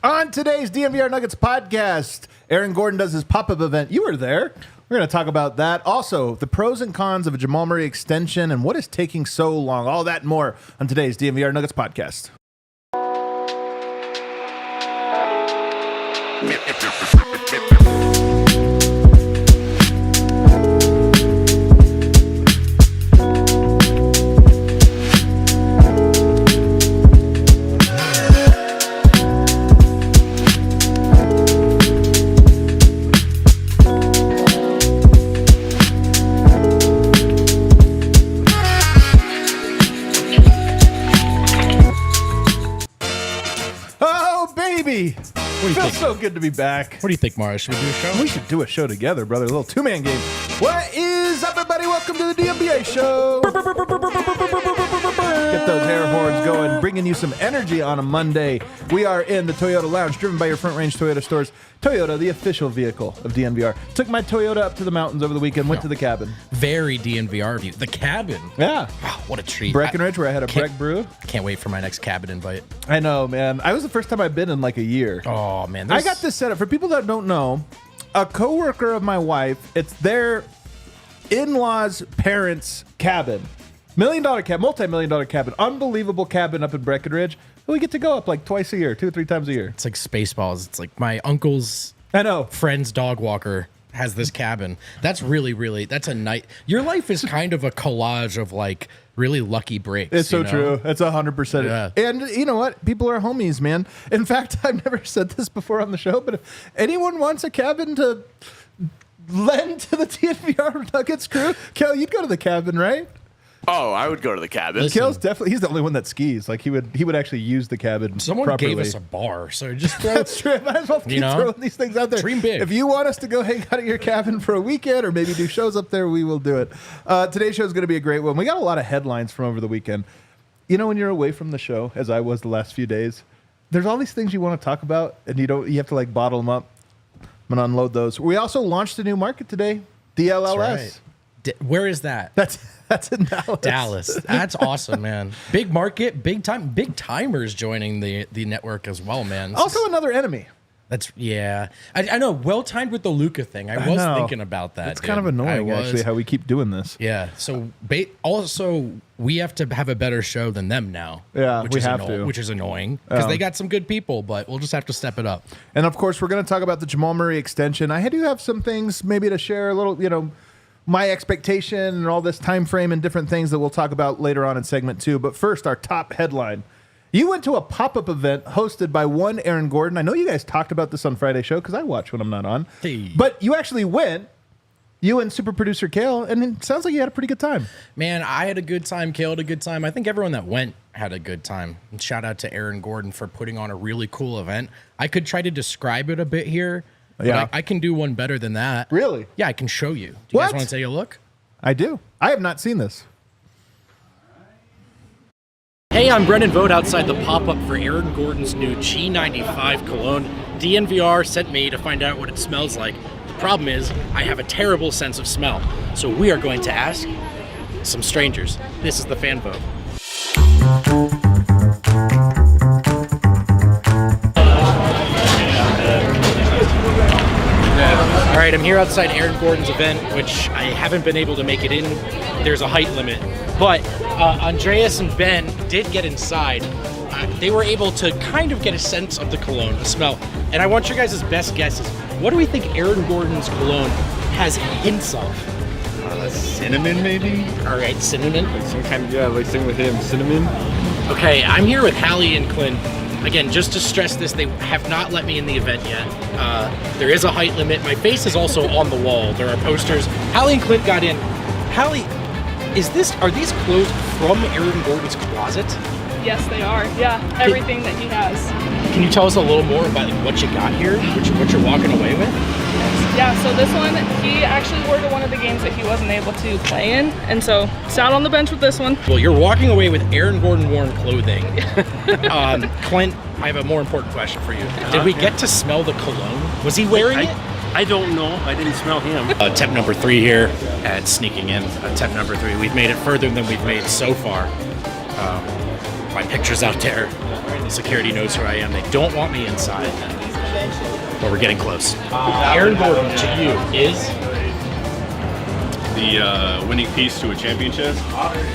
On today's DNVR Nuggets Podcast, Aaron Gordon does his pop-up event. You were there. We're going to talk about that. Also, the pros and cons of a Jamal Murray extension and what is taking so long. All that and more on today's DNVR Nuggets Podcast. Feels so good to be back. What do you think, Mares? Should we do a show? We should do a show together, brother. A little two-man game. What is up, everybody? Welcome to the DNVR show. Get those air horns going, bringing you some energy on a Monday. We are in the Toyota Lounge, driven by your Front Range Toyota stores. Toyota, the official vehicle of DNVR. Took my Toyota up to the mountains over the weekend, went to the cabin. Very DNVR view. The cabin. Yeah. Wow, what a treat. Breckenridge, where I had a Breck brew. Can't wait for my next cabin invite. I know, man. I was the first time I've been in like a year. Oh, man. I got this set up. For people that don't know, a coworker of my wife, it's their in-laws' parents' cabin. $1 million cabin, multi-million-dollar cabin. Unbelievable cabin up in Breckenridge. We get to go up like twice a year, 2 or 3 times a year. It's like Spaceballs. It's like my uncle's friend's dog walker has this cabin. That's really, that's a night. Your life is kind of a collage of like really lucky breaks. It's so true. It's 100%. Yeah. And you know what? People are homies, man. In fact, I've never said this before on the show, but if anyone wants a cabin to lend to the DNVR Nuggets crew, Kel, you'd go to the cabin, right? Oh, I would go to the cabin. Kel's definitely, he's the only one that skis. Like he would actually use the cabin. Someone properly. gave us a bar, so just throw That's true. Might as well keep throwing these things out there. Dream big. If you want us to go hang out at your cabin for a weekend or maybe do shows up there, we will do it. Today's show is going to be a great one. We got a lot of headlines from over the weekend. You know, when you're away from the show, as I was the last few days, there's all these things you want to talk about, and you have to like bottle them up. I'm gonna unload those. We also launched a new market today, DLLS. That's right. Where is that? That's in Dallas. Dallas. That's awesome, man. Big market, big timers joining the network as well, man. Also another enemy. I know. Well timed with the Luka thing. I was thinking about that. It's kind of annoying, actually, how we keep doing this. Yeah. So also, we have to have a better show than them now. Yeah, which is annoying because they got some good people, but we'll just have to step it up. And of course, we're going to talk about the Jamal Murray extension. I do have some things maybe to share a little, my expectation and all this time frame and different things that we'll talk about later on in segment 2. But first, our top headline. You went to a pop-up event hosted by one Aaron Gordon. I know you guys talked about this on Friday's show because I watch when I'm not on. Hey. But you actually went, you and super producer Kale, and it sounds like you had a pretty good time. Man, I had a good time. Kale had a good time. I think everyone that went had a good time. And shout out to Aaron Gordon for putting on a really cool event. I could try to describe it a bit here. Yeah. I can do one better than that. Really? Yeah, I can show you. Do you guys want to take a look? I do. I have not seen this. Hey, I'm Brendan Vogt outside the pop-up for Aaron Gordon's new G95 cologne. DNVR sent me to find out what it smells like. The problem is, I have a terrible sense of smell. So we are going to ask some strangers. This is the fan vote. All right, I'm here outside Aaron Gordon's event, which I haven't been able to make it in. There's a height limit. But Andreas and Ben did get inside. They were able to kind of get a sense of the cologne, the smell. And I want your guys' best guesses. What do we think Aaron Gordon's cologne has hints of? Cinnamon, maybe? All right, cinnamon. Like some kind of, like sing with him, cinnamon. Okay, I'm here with Hallie and Clint. Again, just to stress this, they have not let me in the event yet. There is a height limit. My face is also on the wall. There are posters. Hallie and Clint got in. Hallie, are these clothes from Aaron Gordon's closet? Yes, they are. Yeah, everything that he has. Can you tell us a little more about what you got here, what you're walking away with? Yeah, so this one, he actually wore to one of the games that he wasn't able to play in, and so sat on the bench with this one. Well, you're walking away with Aaron Gordon worn clothing. Clint, I have a more important question for you. Did we get to smell the cologne? Was he wearing it? I don't know. I didn't smell him. Attempt number 3 here at sneaking in. Attempt number 3. We've made it further than we've made so far. My picture's out there. The security knows who I am. They don't want me inside. But we're getting close. Aaron Gordon, to you, is? The winning piece to a championship.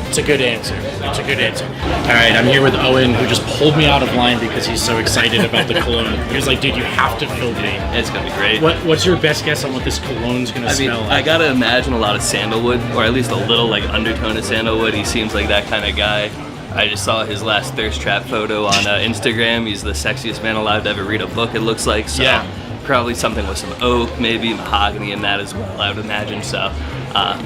It's a good answer. It's a good answer. All right, I'm here with Owen, who just pulled me out of line because he's so excited about the cologne. He was like, dude, you have to film me. It's going to be great. What's your best guess on what this cologne's going to smell like? I got to imagine a lot of sandalwood, or at least a little like undertone of sandalwood. He seems like that kind of guy. I just saw his last thirst trap photo on Instagram. He's the sexiest man alive to ever read a book, it looks like. So yeah. Probably something with some oak, maybe mahogany in that as well, I would imagine. So,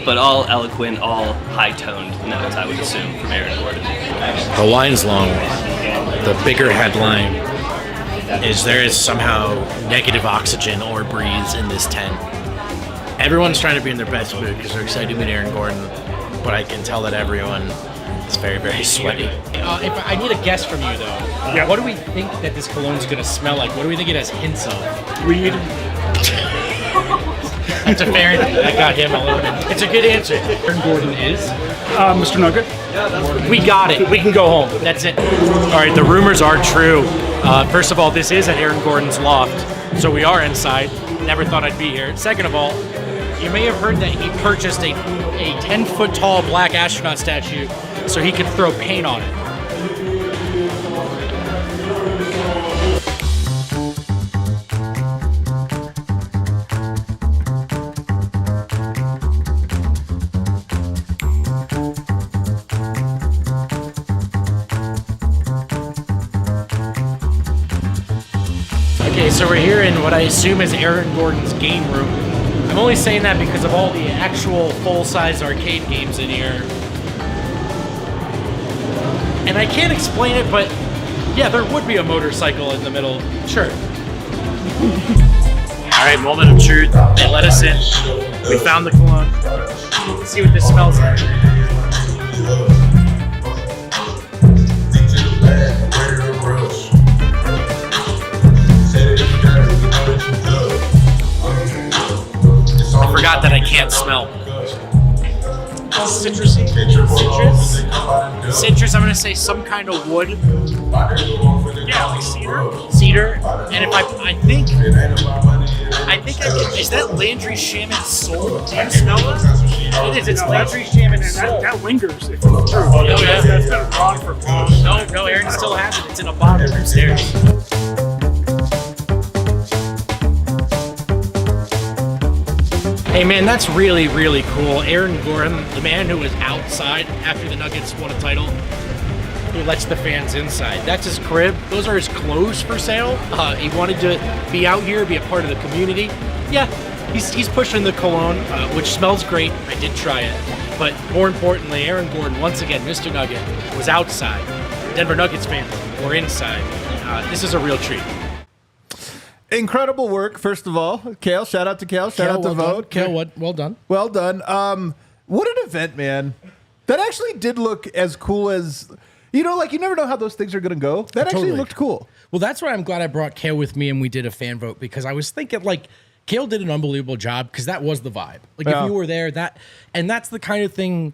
but all eloquent, all high-toned notes, I would assume, from Aaron Gordon. The line's long. The bigger headline is there is somehow negative oxygen or breeze in this tent. Everyone's trying to be in their best mood because they're excited to meet Aaron Gordon, but I can tell that everyone is very, very sweaty. If I need a guess from you, though, what do we think that this cologne's going to smell like? What do we think it has hints of? Weed. That's a fair answer. I got him a little bit. It's a good answer. Aaron Gordon is? Mr. Nugget. We got it. We can go home. That's it. All right, the rumors are true. First of all, this is at Aaron Gordon's loft, so we are inside. Never thought I'd be here. Second of all, you may have heard that he purchased a 10-foot tall black astronaut statue so he could throw paint on it. Okay, so we're here in what I assume is Aaron Gordon's game room. I'm only saying that because of all the actual full-size arcade games in here. And I can't explain it, but yeah, there would be a motorcycle in the middle. Sure. All right, moment of truth. They let us in. We found the cologne. Let's see what this smells like. I forgot that I can't smell. Citrusy? Citrus, I'm gonna say some kind of wood. Yeah, like cedar. Cedar. And if I think I can, is that Landry Shaman's soul? Do you smell it? It is, it's Landry Shaman's soul. That lingers, if it's true. Oh, yeah. That's been gone for long. No, Aaron still has it. It's in a bottle upstairs. Hey man, that's really, really cool. Aaron Gordon, the man who was outside after the Nuggets won a title, who lets the fans inside. That's his crib. Those are his clothes for sale. He wanted to be out here, be a part of the community. Yeah, he's pushing the cologne, which smells great. I did try it. But more importantly, Aaron Gordon, once again, Mr. Nugget, was outside. Denver Nuggets fans were inside. This is a real treat. Incredible work, first of all. Kale, shout out to Kale. Shout out to Vogt. Kale, well done. Well done. What an event, man. That actually did look as cool as, you know, like you never know how those things are going to go. That actually looked cool. Well, that's why I'm glad I brought Kale with me and we did a fan vote, because I was thinking, like, Kale did an unbelievable job because that was the vibe. Like, if you were there, that's the kind of thing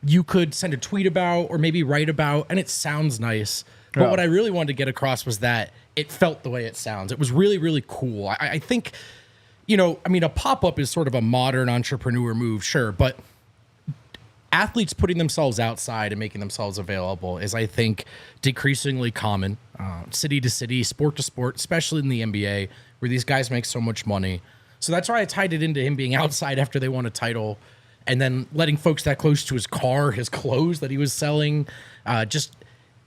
you could send a tweet about or maybe write about, and it sounds nice. But what I really wanted to get across was that it felt the way it sounds. It was really, really cool. I think, you know, I mean, a pop-up is sort of a modern entrepreneur move, sure, but athletes putting themselves outside and making themselves available is, I think, decreasingly common, city to city, sport to sport, especially in the NBA, where these guys make so much money. So that's why I tied it into him being outside after they won a title, and then letting folks that close to his car, his clothes that he was selling, just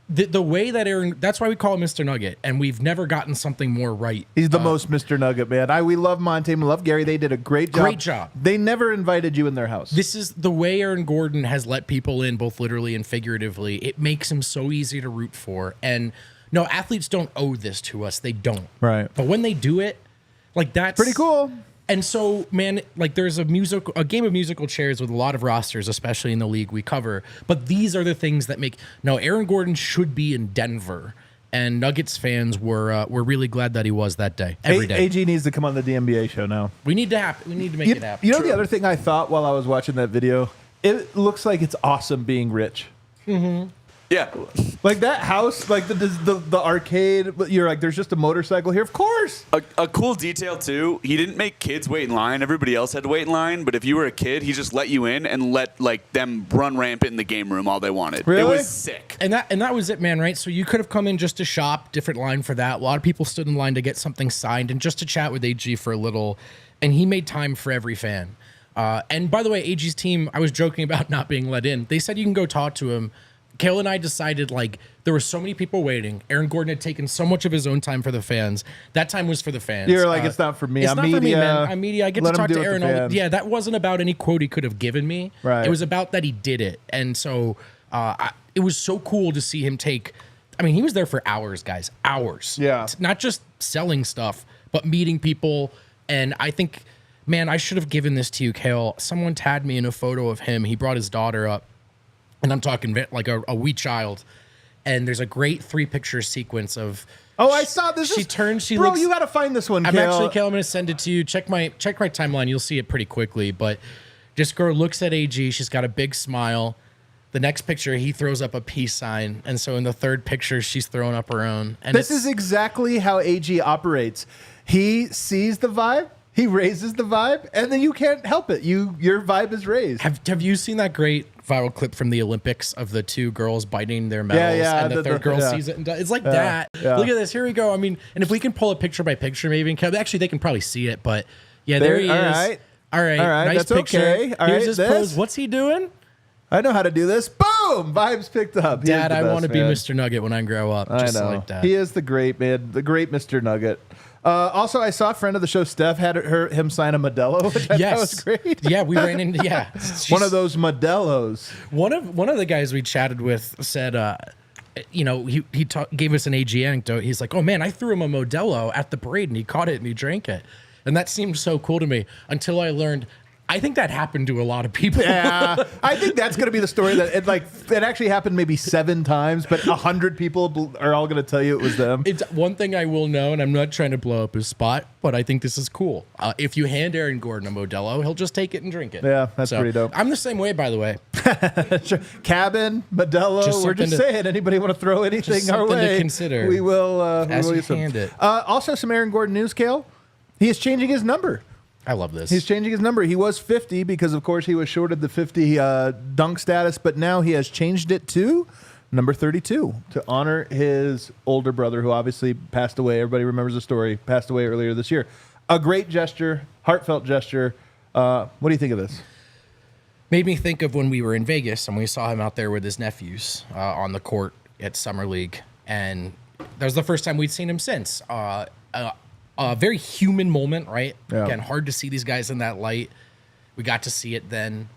the way that Aaron, that's why we call him Mr. Nugget, and we've never gotten something more right. He's the most Mr. Nugget, man. We love Monte, we love Gary. They did a great job. Great job. They never invited you in their house. This is the way Aaron Gordon has let people in, both literally and figuratively. It makes him so easy to root for. And no, athletes don't owe this to us. They don't. Right. But when they do it, like, that's pretty cool. And so, man, like, there's a game of musical chairs with a lot of rosters, especially in the league we cover. But these are the things that make. No, Aaron Gordon should be in Denver, and Nuggets fans were really glad that he was that day. Every day. AG needs to come on the DNVR show now. We need to make it happen. You know, the other thing I thought while I was watching that video, it looks like it's awesome being rich. Mm-hmm. Yeah. Like that house, like the arcade. You're like, there's just a motorcycle here. Of course. A cool detail too. He didn't make kids wait in line. Everybody else had to wait in line. But if you were a kid, he just let you in and let like them run rampant in the game room all they wanted. Really? It was sick. And that was it, man. Right? So you could have come in just to shop. Different line for that. A lot of people stood in line to get something signed and just to chat with AG for a little. And he made time for every fan. And by the way, AG's team, I was joking about not being let in. They said you can go talk to him. Kale and I decided, like, there were so many people waiting. Aaron Gordon had taken so much of his own time for the fans. That time was for the fans. You're like, it's not for me. It's I'm not media. for me, man. I'm media. I get to Let him talk do to it with Aaron. the All fans. yeah, that wasn't about any quote he could have given me. Right. It was about that he did it. And so it was so cool to see him take, I mean, he was there for hours, guys. Hours. Yeah. It's not just selling stuff, but meeting people. And I think, man, I should have given this to you, Kale. Someone tagged me in a photo of him. He brought his daughter up. And I'm talking like a wee child. And there's a great 3-picture sequence of. Oh, I saw this. She turns. She bro, looks. you got to find this one. I'm Kale. actually, Kale. I'm going to send it to you. Check my timeline. You'll see it pretty quickly. But this girl looks at AG. She's got a big smile. The next picture, he throws up a peace sign. And so in the third picture, she's throwing up her own. And This is exactly how AG operates. He sees the vibe. He raises the vibe, and then you can't help it. Your vibe is raised. Have you seen that great viral clip from the Olympics of the 2 girls biting their medals, and the third girl sees it and does? It's like that. Yeah. Look at this. Here we go. I mean, and if we can pull a picture by picture, maybe actually they can probably see it, but yeah, there he is. All right. Nice that's picture. okay. All Here's right, his this? pose. What's he doing? I know how to do this. Boom! Vibes picked up. He is Dad, the I best, want to be man. Mr. Nugget when I grow up. I Just know. like that. He is the great man, the great Mr. Nugget. Also, I saw a friend of the show, Steph, had him sign a Modelo, which I thought was great. Yeah, we ran into One of those Modelos. One of the guys we chatted with said, he gave us an AG anecdote. He's like, oh man, I threw him a Modelo at the parade and he caught it and he drank it, and that seemed so cool to me until I learned. I think that happened to a lot of people. Yeah, I think that's going to be the story that it actually happened maybe 7 times, but 100 people are all going to tell you it was them. It's one thing I will know, and I'm not trying to blow up his spot, but I think this is cool. If you hand Aaron Gordon a Modelo, he'll just take it and drink it. Yeah, that's pretty dope. I'm the same way, by the way. Cabin, Modelo, we're just saying, anybody want to throw anything our way, to consider. we will As you use them. hand it. Also, some Aaron Gordon news, Kale. He is changing his number. I love this. He's changing his number. He was 50 because, of course, he was shorted the 50 dunk status, but now he has changed it to number 32 to honor his older brother, who obviously passed away. Everybody remembers the story. Passed away earlier this year. A great gesture, heartfelt gesture. What do you think of this? Made me think of when we were in Vegas and we saw him out there with his nephews on the court at Summer League, and that was the first time we'd seen him since. A very human moment, right? Yeah. Again, hard to see these guys in that light. We got to see it then.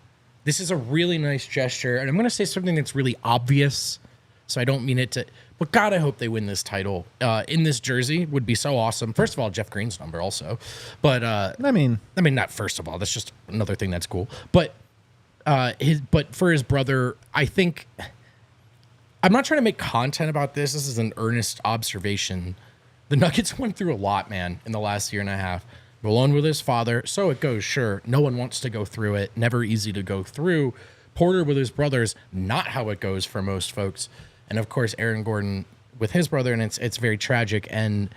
This is a really nice gesture, and I'm going to say something that's really obvious, so I don't mean it to... But God, I hope they win this title. In this jersey would be so awesome. First of all, Jeff Green's number also. But, I mean, not first of all. That's just another thing that's cool. But for his brother, I think... I'm not trying to make content about this. This is an earnest observation. The Nuggets went through a lot, man, in the last year and a half. Malone with his father, so it goes, sure. No one wants to go through it. Never easy to go through. Porter with his brothers, not how it goes for most folks. And, of course, Aaron Gordon with his brother, and it's very tragic. And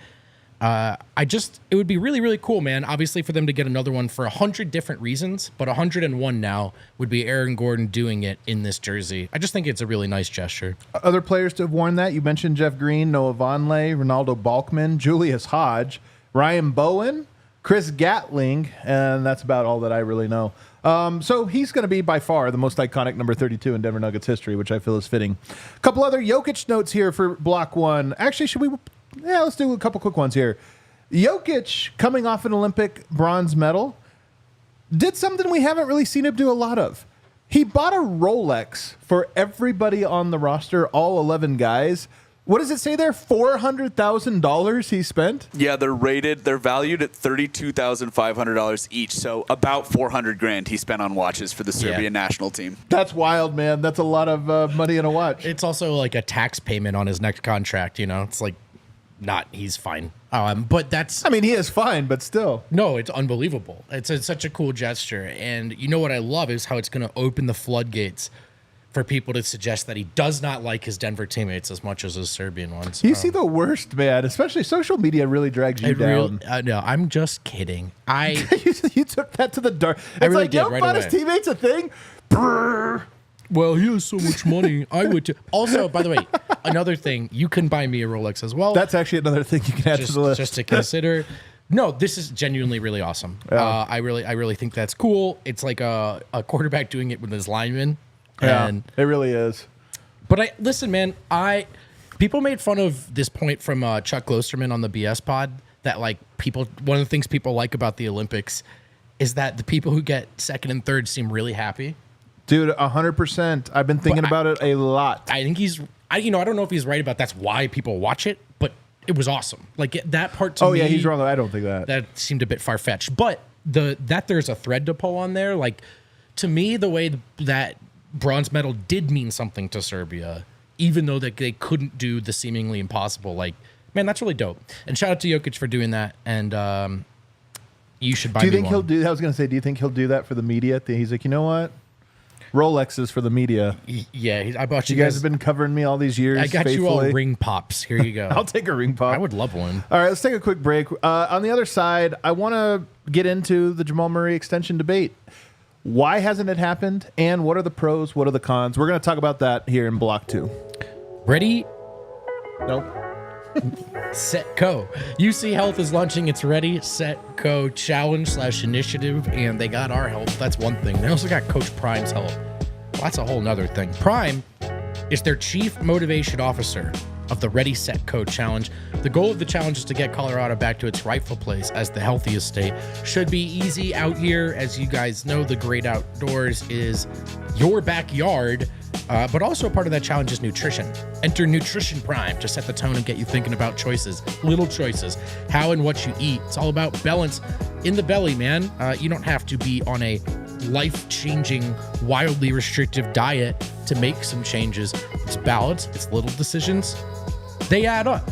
it would be really, really cool, man, obviously, for them to get another one for 100 different reasons, but 101 now would be Aaron Gordon doing it in this jersey. I just think it's a really nice gesture. Other players to have worn that, you mentioned Jeff Green, Noah Vonleh, Ronaldo Balkman, Julius Hodge, Ryan Bowen, Chris Gatling, and that's about all that I really know. So he's going to be by far the most iconic number 32 in Denver Nuggets history, which I feel is fitting. A couple other Jokic notes here for block 1. Actually, let's do a couple quick ones here. Jokic, coming off an Olympic bronze medal, did something we haven't really seen him do a lot of. He bought a Rolex for everybody on the roster, all 11 guys. What does it say there? $400,000 he spent? Yeah, they're valued at $32,500 each. So about $400,000 he spent on watches for the Serbian national team. That's wild, man. That's a lot of money in a watch. It's also like a tax payment on his next contract, you know? It's like, he's fine. But that's... I mean, he is fine, but still. No, it's unbelievable. It's such a cool gesture. And you know what I love is how it's going to open the floodgates for people to suggest that he does not like his Denver teammates as much as his Serbian ones. You see the worst, man. Especially social media really drags you down. No, I'm just kidding. You took that to the dark. It's I really like, did, you don't right find away. his teammates a thing? Brrr. Well, he has so much money. I would too. Also, by the way, another thing, you can buy me a Rolex as well. That's actually another thing you can add to the list. Just to consider. No, this is genuinely really awesome. Yeah. I really think that's cool. It's like a quarterback doing it with his lineman. Yeah, And it really is. But listen, man, people made fun of this point from Chuck Klosterman on the BS pod that like one of the things people like about the Olympics is that the people who get second and third seem really happy. Dude, 100%. I've been thinking about it a lot. I think I don't know if he's right about that's why people watch it, but it was awesome. Like that part to me. Oh yeah, he's wrong though. I don't think that. That seemed a bit far fetched, but that there's a thread to pull on there. Like to me, the way that bronze medal did mean something to Serbia, even though that they couldn't do the seemingly impossible. Like, man, that's really dope. And shout out to Jokic for doing that. And you should buy. Do you me think one. he'll do? I was gonna say, do you think he'll do that for the media? He's like, you know what? Rolexes for the media. Yeah, I bought You guys have been covering me all these years. I got you all ring pops. Here you go. I'll take a ring pop. I would love one. All right, let's take a quick break. On the other side, I want to get into the Jamal Murray extension debate. Why hasn't it happened? And what are the pros? What are the cons? We're going to talk about that here in Block 2. Ready, Nope. Set, Go. UC Health is launching its Ready, Set, Go challenge/initiative, and they got our help. That's one thing. They also got Coach Prime's help. Well, that's a whole nother thing. Prime is their chief motivation officer of the Ready, Set, Go challenge. The goal of the challenge is to get Colorado back to its rightful place as the healthiest state. Should be easy out here. As you guys know, the great outdoors is your backyard. But also a part of that challenge is nutrition. Enter Nutrition Prime to set the tone and get you thinking about choices, little choices, how and what you eat. It's all about balance in the belly, man. You don't have to be on a life-changing, wildly restrictive diet to make some changes. It's balance. It's little decisions. They add up.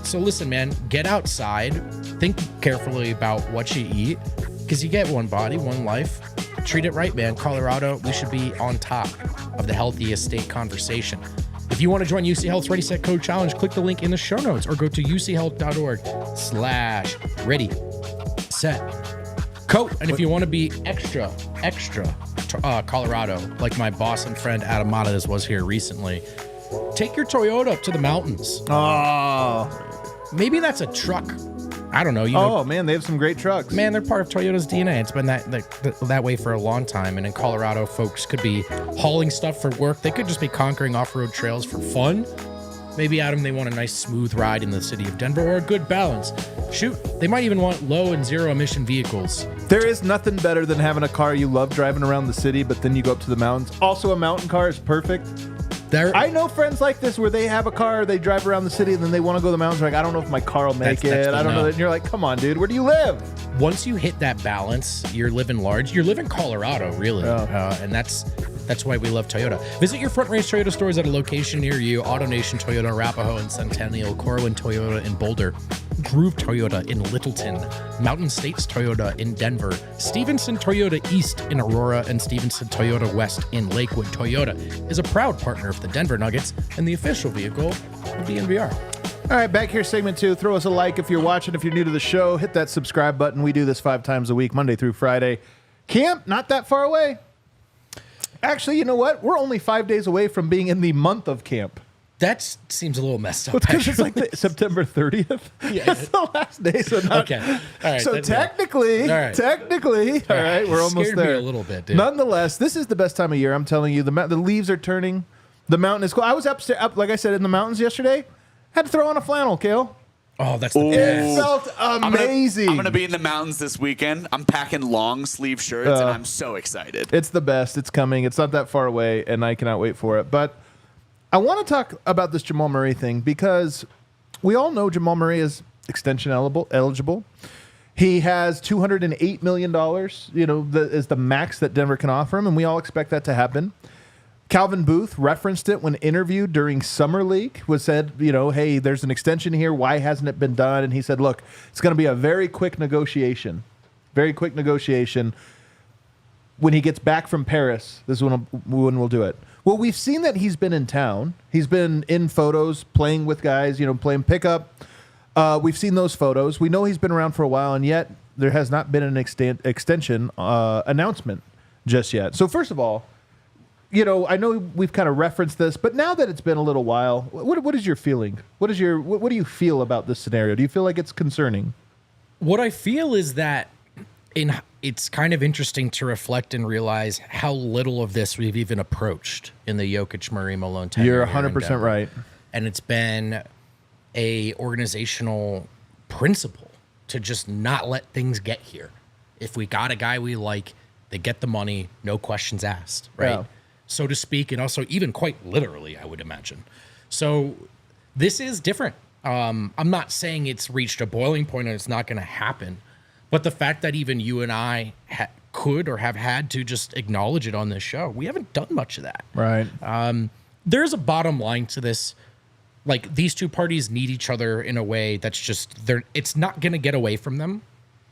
So listen, man, get outside. Think carefully about what you eat because you get one body, one life. Treat it right, man. Colorado, we should be on top of the healthiest state conversation. If you want to join UC Health's Ready, Set, Go challenge, click the link in the show notes or go to uchealth.org/ready, set, go. And if you want to be extra Colorado, like my boss and friend Adam Matas was here recently, take your Toyota up to the mountains. Oh. Maybe that's a truck. I don't know. Man, they have some great trucks. Man, they're part of Toyota's DNA. It's been that way for a long time. And in Colorado, folks could be hauling stuff for work. They could just be conquering off-road trails for fun. Maybe, Adam, they want a nice smooth ride in the city of Denver or a good balance. Shoot, they might even want low and zero emission vehicles. There is nothing better than having a car you love driving around the city, but then you go up to the mountains. Also, a mountain car is perfect. I know friends like this where they have a car, they drive around the city, and then they want to go to the mountains. Like, I don't know if my car will make it. I don't know. And you're like, come on, dude, where do you live? Once you hit that balance, you're living large. You're living Colorado, really. Yeah. And that's why we love Toyota. Visit your Front Range Toyota stores at a location near you. AutoNation Toyota, Arapahoe and Centennial, Corwin Toyota in Boulder, Groove Toyota in Littleton, Mountain States Toyota in Denver, Stevenson Toyota East in Aurora, and Stevenson Toyota West in Lakewood. Toyota is a proud partner of the Denver Nuggets and the official vehicle of DNVR. All right, back here, segment 2. Throw us a like if you're watching. If you're new to the show, hit that subscribe button. We do this 5 times a week, Monday through Friday. Camp, not that far away. Actually, you know what? We're only 5 days away from being in the month of camp. That seems a little messed up. Because it's like September 30th. Yeah, it's the last day. So okay. All right. So technically, all right, we're almost scared there. Me a little bit, dude. Nonetheless, this is the best time of year. I'm telling you, the leaves are turning. The mountain is cool. I was up, like I said, in the mountains yesterday. Had to throw on a flannel, Kale. Oh, that's the best. It felt amazing. I'm gonna be in the mountains this weekend. I'm packing long sleeve shirts, and I'm so excited. It's the best. It's coming. It's not that far away, and I cannot wait for it. But I want to talk about this Jamal Murray thing because we all know Jamal Murray is extension eligible. He has $208 million, is the max that Denver can offer him, and we all expect that to happen. Calvin Booth referenced it when interviewed during Summer League, said, hey, there's an extension here. Why hasn't it been done? And he said, look, it's going to be a very quick negotiation. Very quick negotiation. When he gets back from Paris, this is when we'll do it. Well, we've seen that he's been in town. He's been in photos, playing with guys, playing pickup. We've seen those photos. We know he's been around for a while, and yet there has not been an extension announcement just yet. So first of all, I know we've kind of referenced this, but now that it's been a little while, what is your feeling? What do you feel about this scenario? Do you feel like it's concerning? What I feel is that it's kind of interesting to reflect and realize how little of this we've even approached in the Jokic, Murray, Malone tenure. You're 100% right. And it's been a organizational principle to just not let things get here. If we got a guy we like, they get the money, no questions asked, right? Yeah. So to speak, and also even quite literally, I would imagine. So this is different. I'm not saying it's reached a boiling point and it's not going to happen, but the fact that even you and I could or have had to just acknowledge it on this show, we haven't done much of that. Right. There's a bottom line to this. Like, these two parties need each other in a way that's just, it's not going to get away from them,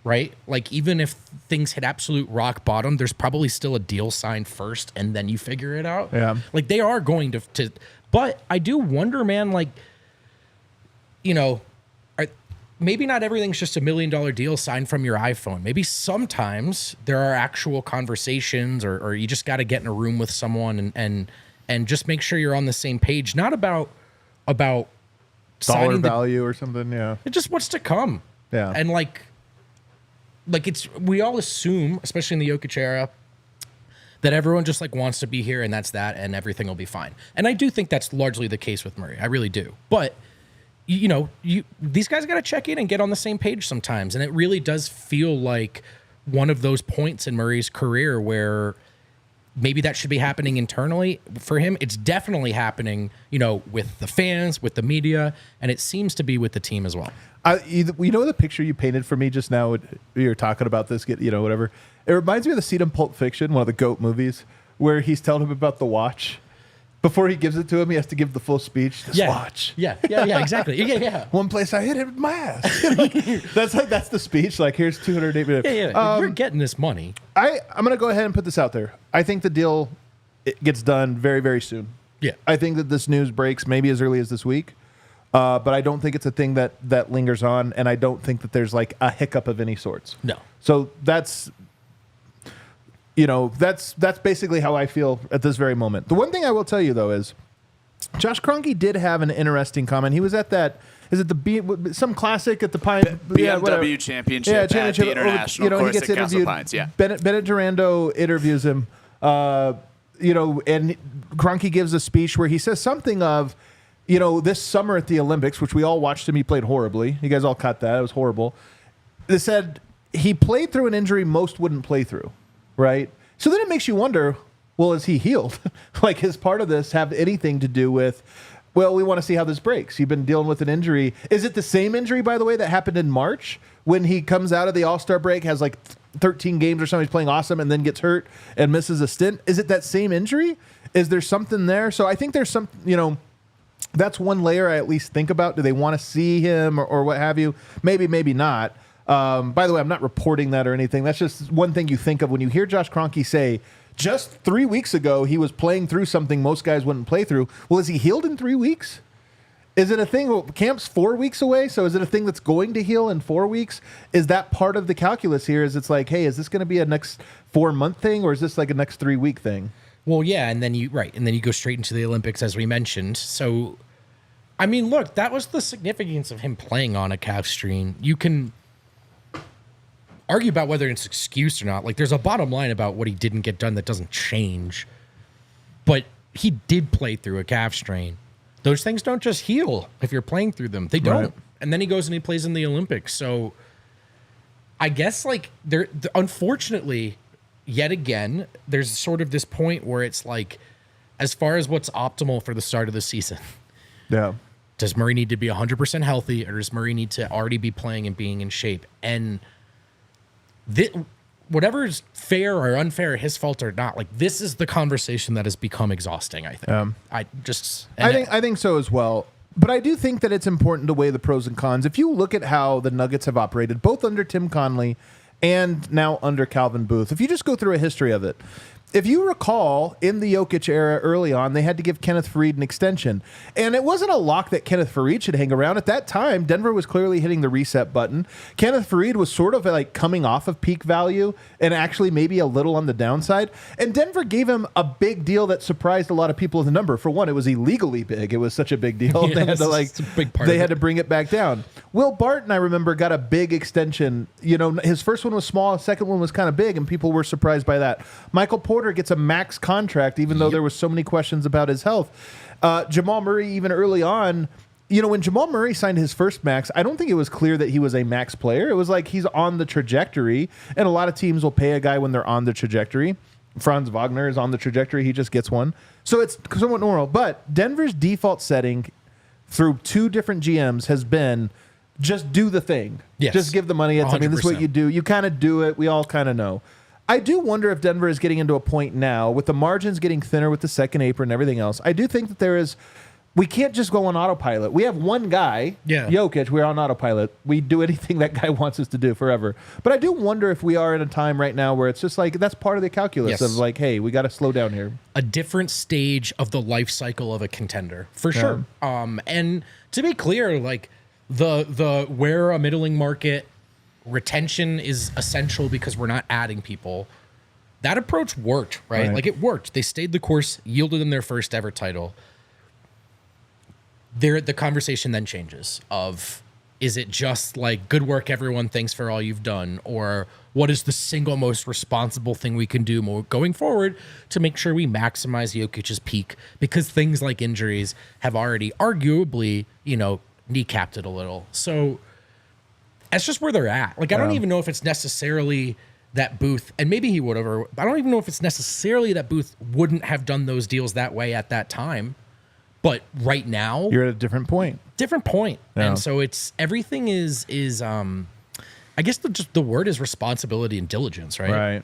right? Like, even if things hit absolute rock bottom, there's probably still a deal signed first and then you figure it out. Yeah. Like, they are going to but I do wonder, man, like, maybe not everything's just $1 million deal signed from your iPhone. Maybe sometimes there are actual conversations or you just got to get in a room with someone and just make sure you're on the same page. Not about dollar value or something. Yeah. It's just what's to come. Yeah. And like we all assume, especially in the Jokic era, that everyone just like wants to be here and that's that and everything will be fine. And I do think that's largely the case with Murray. I really do. But these guys got to check in and get on the same page sometimes. And it really does feel like one of those points in Murray's career where maybe that should be happening internally for him. It's definitely happening, with the fans, with the media, and it seems to be with the team as well. The picture you painted for me just now, you were talking about this, whatever. It reminds me of the scene in Pulp Fiction, one of the GOAT movies, where he's telling him about the watch. Before he gives it to him, he has to give the full speech. This watch. Yeah, exactly. Yeah. One place I hit it with my ass. That's the speech. Like, here's 208 minutes. Yeah. You're getting this money. I'm going to go ahead and put this out there. I think the deal gets done very, very soon. Yeah. I think that this news breaks maybe as early as this week. But I don't think it's a thing that lingers on, and I don't think that there's like a hiccup of any sorts. No. So that's basically how I feel at this very moment. The one thing I will tell you, though, is Josh Kroenke did have an interesting comment. He was at that, some classic at the Pine... BMW championship at the International course at Castle Pines. Yeah. Bennett Durando interviews him, and Kroenke gives a speech where he says something of, this summer at the Olympics, which we all watched him, he played horribly. You guys all cut that. It was horrible. They said he played through an injury most wouldn't play through. Right? So then it makes you wonder, well, is he healed? Like, does part of this have anything to do with, well, we want to see how this breaks. You've been dealing with an injury. Is it the same injury, by the way, that happened in March when he comes out of the All-Star break, has like 13 games or something, he's playing awesome, and then gets hurt and misses a stint? Is it that same injury? Is there something there? So I think there's some, that's one layer I at least think about. Do they want to see him or what have you? Maybe, maybe not. By the way, I'm not reporting that or anything. That's just one thing you think of when you hear Josh Kroenke say, just 3 weeks ago, he was playing through something most guys wouldn't play through. Well, is he healed in 3 weeks? Is it a thing? Well, camp's 4 weeks away, so is it a thing that's going to heal in 4 weeks? Is that part of the calculus here? Is it's like, hey, is this going to be a next 4-month thing, or is this like a next 3-week thing? Well, yeah, and then you go straight into the Olympics, as we mentioned. So, I mean, look, that was the significance of him playing on a calf strain. You can argue about whether it's excused or not. Like, there's a bottom line about what he didn't get done that doesn't change. But he did play through a calf strain. Those things don't just heal if you're playing through them. They don't. Right. And then he goes and he plays in the Olympics. So I guess, like, unfortunately, yet again, there's sort of this point where it's like, as far as what's optimal for the start of the season. Yeah. Does Murray need to be 100% healthy, or does Murray need to already be playing and being in shape? And whatever is fair or unfair, his fault or not, like, this is the conversation that has become exhausting, I think. I think so as well. But I do think that it's important to weigh the pros and cons. If you look at how the Nuggets have operated, both under Tim Connelly and now under Calvin Booth, if you just go through a history of it, if you recall, in the Jokic era early on, they had to give Kenneth Faried an extension. And it wasn't a lock that Kenneth Faried should hang around. At that time, Denver was clearly hitting the reset button. Kenneth Faried was sort of like coming off of peak value and actually maybe a little on the downside. And Denver gave him a big deal that surprised a lot of people in the number. For one, it was illegally big. It was such a big deal. Yeah, they had to it's a big part they of had it. to bring it back down. Will Barton, I remember, got a big extension. You know, his first one was small, his second one was kind of big, and people were surprised by that. Michael Porter gets a max contract, even though there was so many questions about his health. Jamal Murray, even early on, you know, when Jamal Murray signed his first max, I don't think it was clear that he was a max player. It was like he's on the trajectory, and a lot of teams will pay a guy when they're on the trajectory. Franz Wagner is on the trajectory. He just gets one. So it's somewhat normal. But Denver's default setting through 2 different GMs has been just do the thing. Yes. Just give the money. I mean, this is what 100%. you do. You kind of do it. We all kind of know. I do wonder if Denver is getting into a point now with the margins getting thinner with the second apron and everything else. I do think that we can't just go on autopilot. We have one guy, Jokic, we're on autopilot. We do anything that guy wants us to do forever. But I do wonder if we are in a time right now where it's just like, that's part of the calculus of like, hey, we got to slow down here. A different stage of the life cycle of a contender, for sure. And to be clear, like the where a middling market retention is essential because we're not adding people. That approach worked, right? Like it worked. They stayed the course, yielded them their first ever title. The conversation then changes of, is it just like good work, everyone, thanks for all you've done? Or what is the single most responsible thing we can do going forward to make sure we maximize Jokic's peak? Because things like injuries have already arguably, you know, kneecapped it a little. So that's just where they're at. Like, I don't even know if it's necessarily that Booth, and maybe he would have, or I don't even know if it's necessarily that Booth wouldn't have done those deals that way at that time. But right now, You're at a different point. Yeah. And so everything is I guess the word is responsibility and diligence, right? Right.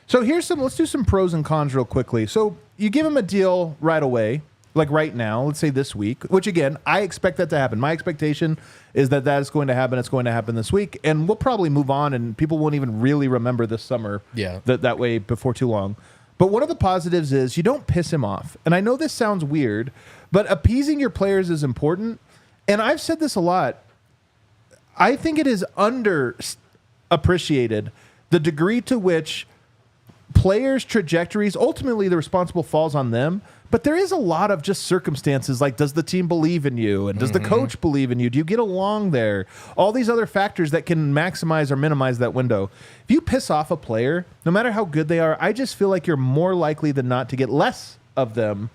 So let's do some pros and cons real quickly. So you give him a deal right away, like right now, let's say this week, which again, I expect that to happen. My expectation is that is going to happen. It's going to happen this week, and we'll probably move on, and people won't even really remember this summer that way before too long. But one of the positives is you don't piss him off. And I know this sounds weird, but appeasing your players is important. And I've said this a lot. I think it is underappreciated the degree to which players' trajectories, ultimately the responsible falls on them, but there is a lot of just circumstances like, does the team believe in you? And does the coach believe in you? Do you get along there? All these other factors that can maximize or minimize that window. If you piss off a player, no matter how good they are, I just feel like you're more likely than not to get less of them,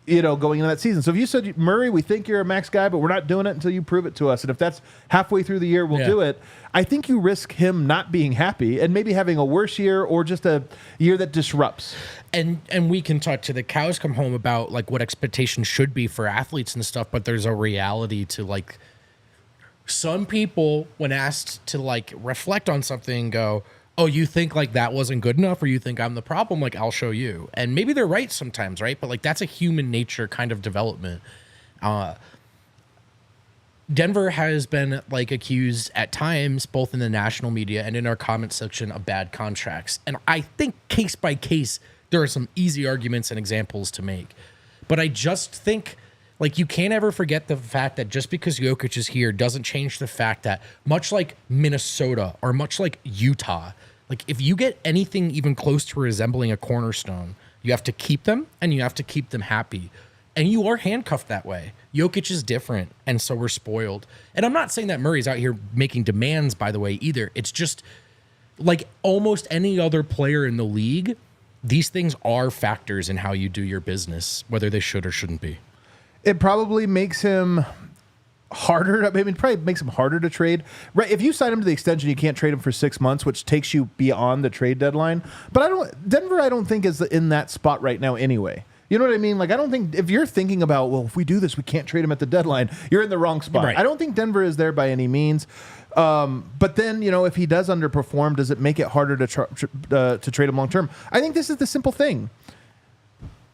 you know, going into that season. So if you said, Murray, we think you're a max guy, but we're not doing it until you prove it to us. And if that's halfway through the year, we'll do it. I think you risk him not being happy and maybe having a worse year or just a year that disrupts. And we can talk to the cows come home about like what expectations should be for athletes and stuff, but there's a reality to like some people, when asked to like reflect on something, go, oh, you think like that wasn't good enough, or you think I'm the problem? Like, I'll show you. And maybe they're right sometimes, right? But like that's a human nature kind of development. Denver has been like accused at times, both in the national media and in our comment section, of bad contracts. And I think case by case, there are some easy arguments and examples to make. But I just think like you can't ever forget the fact that just because Jokic is here doesn't change the fact that much like Minnesota or much like Utah, like if you get anything even close to resembling a cornerstone, you have to keep them and you have to keep them happy. And you are handcuffed that way. Jokic is different, and so we're spoiled. And I'm not saying that Murray's out here making demands, by the way, either. It's just like almost any other player in the league, these things are factors in how you do your business, whether they should or shouldn't be. It probably makes him harder. I mean, it probably makes him harder to trade. Right? If you sign him to the extension, you can't trade him for 6 months, which takes you beyond the trade deadline. But Denver, I don't think is in that spot right now anyway. You know what I mean? Like, I don't think if you're thinking about, well, if we do this, we can't trade him at the dedeadline, you're in the wrong spot. Right. I don't think Denver is there by any means. But then, you know, if he does underperform, does it make it harder to trade him long term? I think this is the simple thing.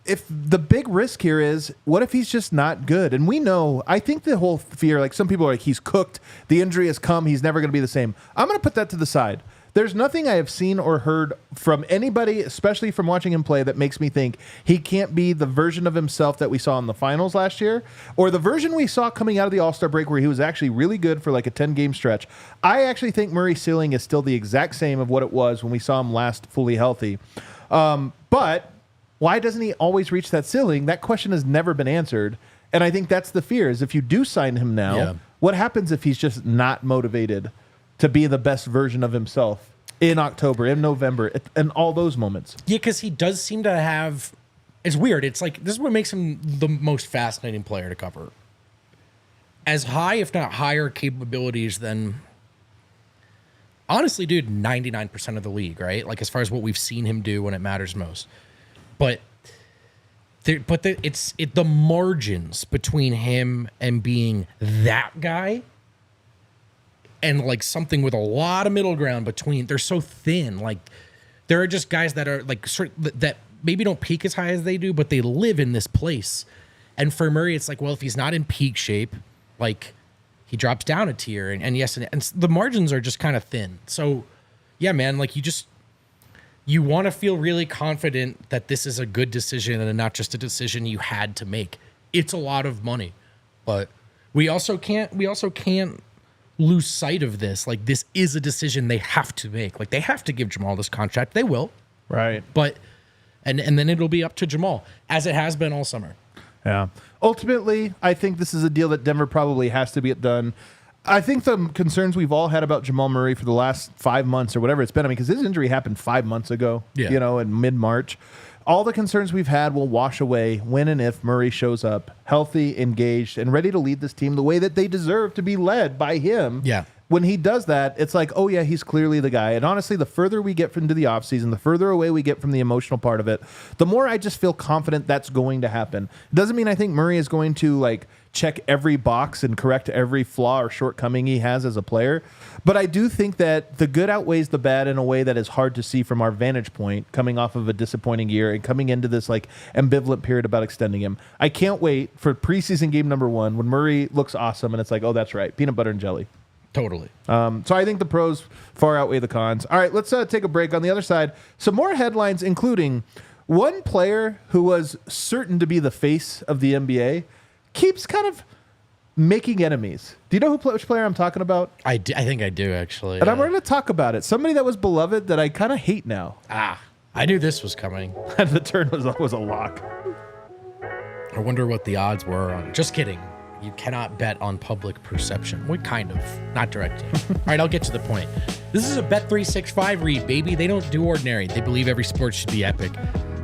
If the big risk here is, what if he's just not good? And we know, I think the whole fear, like some people are like, he's cooked, the injury has come, he's never going to be the same. I'm going to put that to the side. There's nothing I have seen or heard from anybody, especially from watching him play, that makes me think he can't be the version of himself that we saw in the finals last year, or the version we saw coming out of the All-Star break where he was actually really good for like a 10-game stretch. I actually think Murray's ceiling is still the exact same of what it was when we saw him last fully healthy. But why doesn't he always reach that ceiling? That question has never been answered. And I think that's the fear, is if you do sign him now, what happens if he's just not motivated to be the best version of himself in October, in November, and all those moments? Yeah, because he does seem to have... It's weird. It's like, this is what makes him the most fascinating player to cover. As high, if not higher, capabilities than... Honestly, dude, 99% of the league, right? Like, as far as what we've seen him do when it matters most. But the margins between him and being that guy... and like something with a lot of middle ground between, they're so thin. Like, there are just guys that are like that maybe don't peak as high as they do, but they live in this place. And for Murray, it's like, well, if he's not in peak shape, like, he drops down a tier. And yes, and the margins are just kind of thin. So yeah, man, like, you want to feel really confident that this is a good decision and not just a decision you had to make. It's a lot of money, but we also can't lose sight of this. Like, this is a decision they have to make. Like, they have to give Jamal this contract. They will. Right. But, and then it'll be up to Jamal, as it has been all summer. Yeah. Ultimately, I think this is a deal that Denver probably has to get done. I think the concerns we've all had about Jamal Murray for the last 5 months or whatever it's been, I mean, because his injury happened 5 months ago, in mid-March. All the concerns we've had will wash away when and if Murray shows up healthy, engaged, and ready to lead this team the way that they deserve to be led by him. Yeah. When he does that, it's like, oh, yeah, he's clearly the guy. And honestly, the further we get into the offseason, the further away we get from the emotional part of it, the more I just feel confident that's going to happen. It doesn't mean I think Murray is going to, like, check every box and correct every flaw or shortcoming he has as a player. But I do think that the good outweighs the bad in a way that is hard to see from our vantage point, coming off of a disappointing year and coming into this like ambivalent period about extending him. I can't wait for preseason game number 1 when Murray looks awesome and it's like, oh, that's right, peanut butter and jelly. Totally. So I think the pros far outweigh the cons. All right, let's take a break. On the other side, some more headlines, including one player who was certain to be the face of the NBA keeps kind of making enemies. Do you know which player I'm talking about? I think I do, actually. And I'm going to talk about it. Somebody that was beloved that I kind of hate now. I knew this was coming. And the turn was a lock. I wonder what the odds were on... Just kidding. You cannot bet on public perception. Well, kind of. Not directly. All right, I'll get to the point. This is a Bet365 read, baby. They don't do ordinary. They believe every sport should be epic.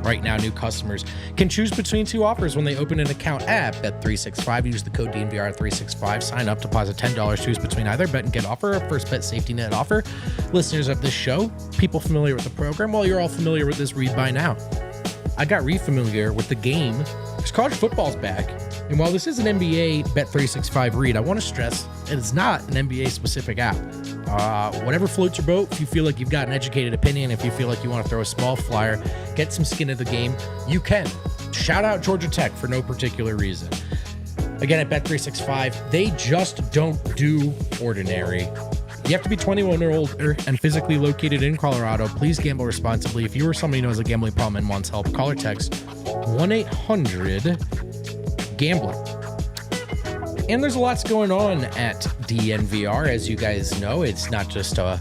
Right now, new customers can choose between 2 offers when they open an account at Bet365. Use the code DNVR365. Sign up, deposit $10. Choose between either bet and get offer or first bet safety net offer. Listeners of this show, people familiar with the program, well, you're all familiar with this read by now. I got re-familiar with the game because college football's back. And while this is an NBA Bet365 read, I want to stress it is not an NBA-specific app. Whatever floats your boat, if you feel like you've got an educated opinion, if you feel like you want to throw a small flyer, get some skin in the game, you can. Shout out Georgia Tech for no particular reason. Again, at Bet365, they just don't do ordinary. You have to be 21 or older and physically located in Colorado. Please gamble responsibly. If you or somebody knows a gambling problem and wants help, call or text 1-800-GAMBLER. And there's lots going on at DNVR, as you guys know. It's not just a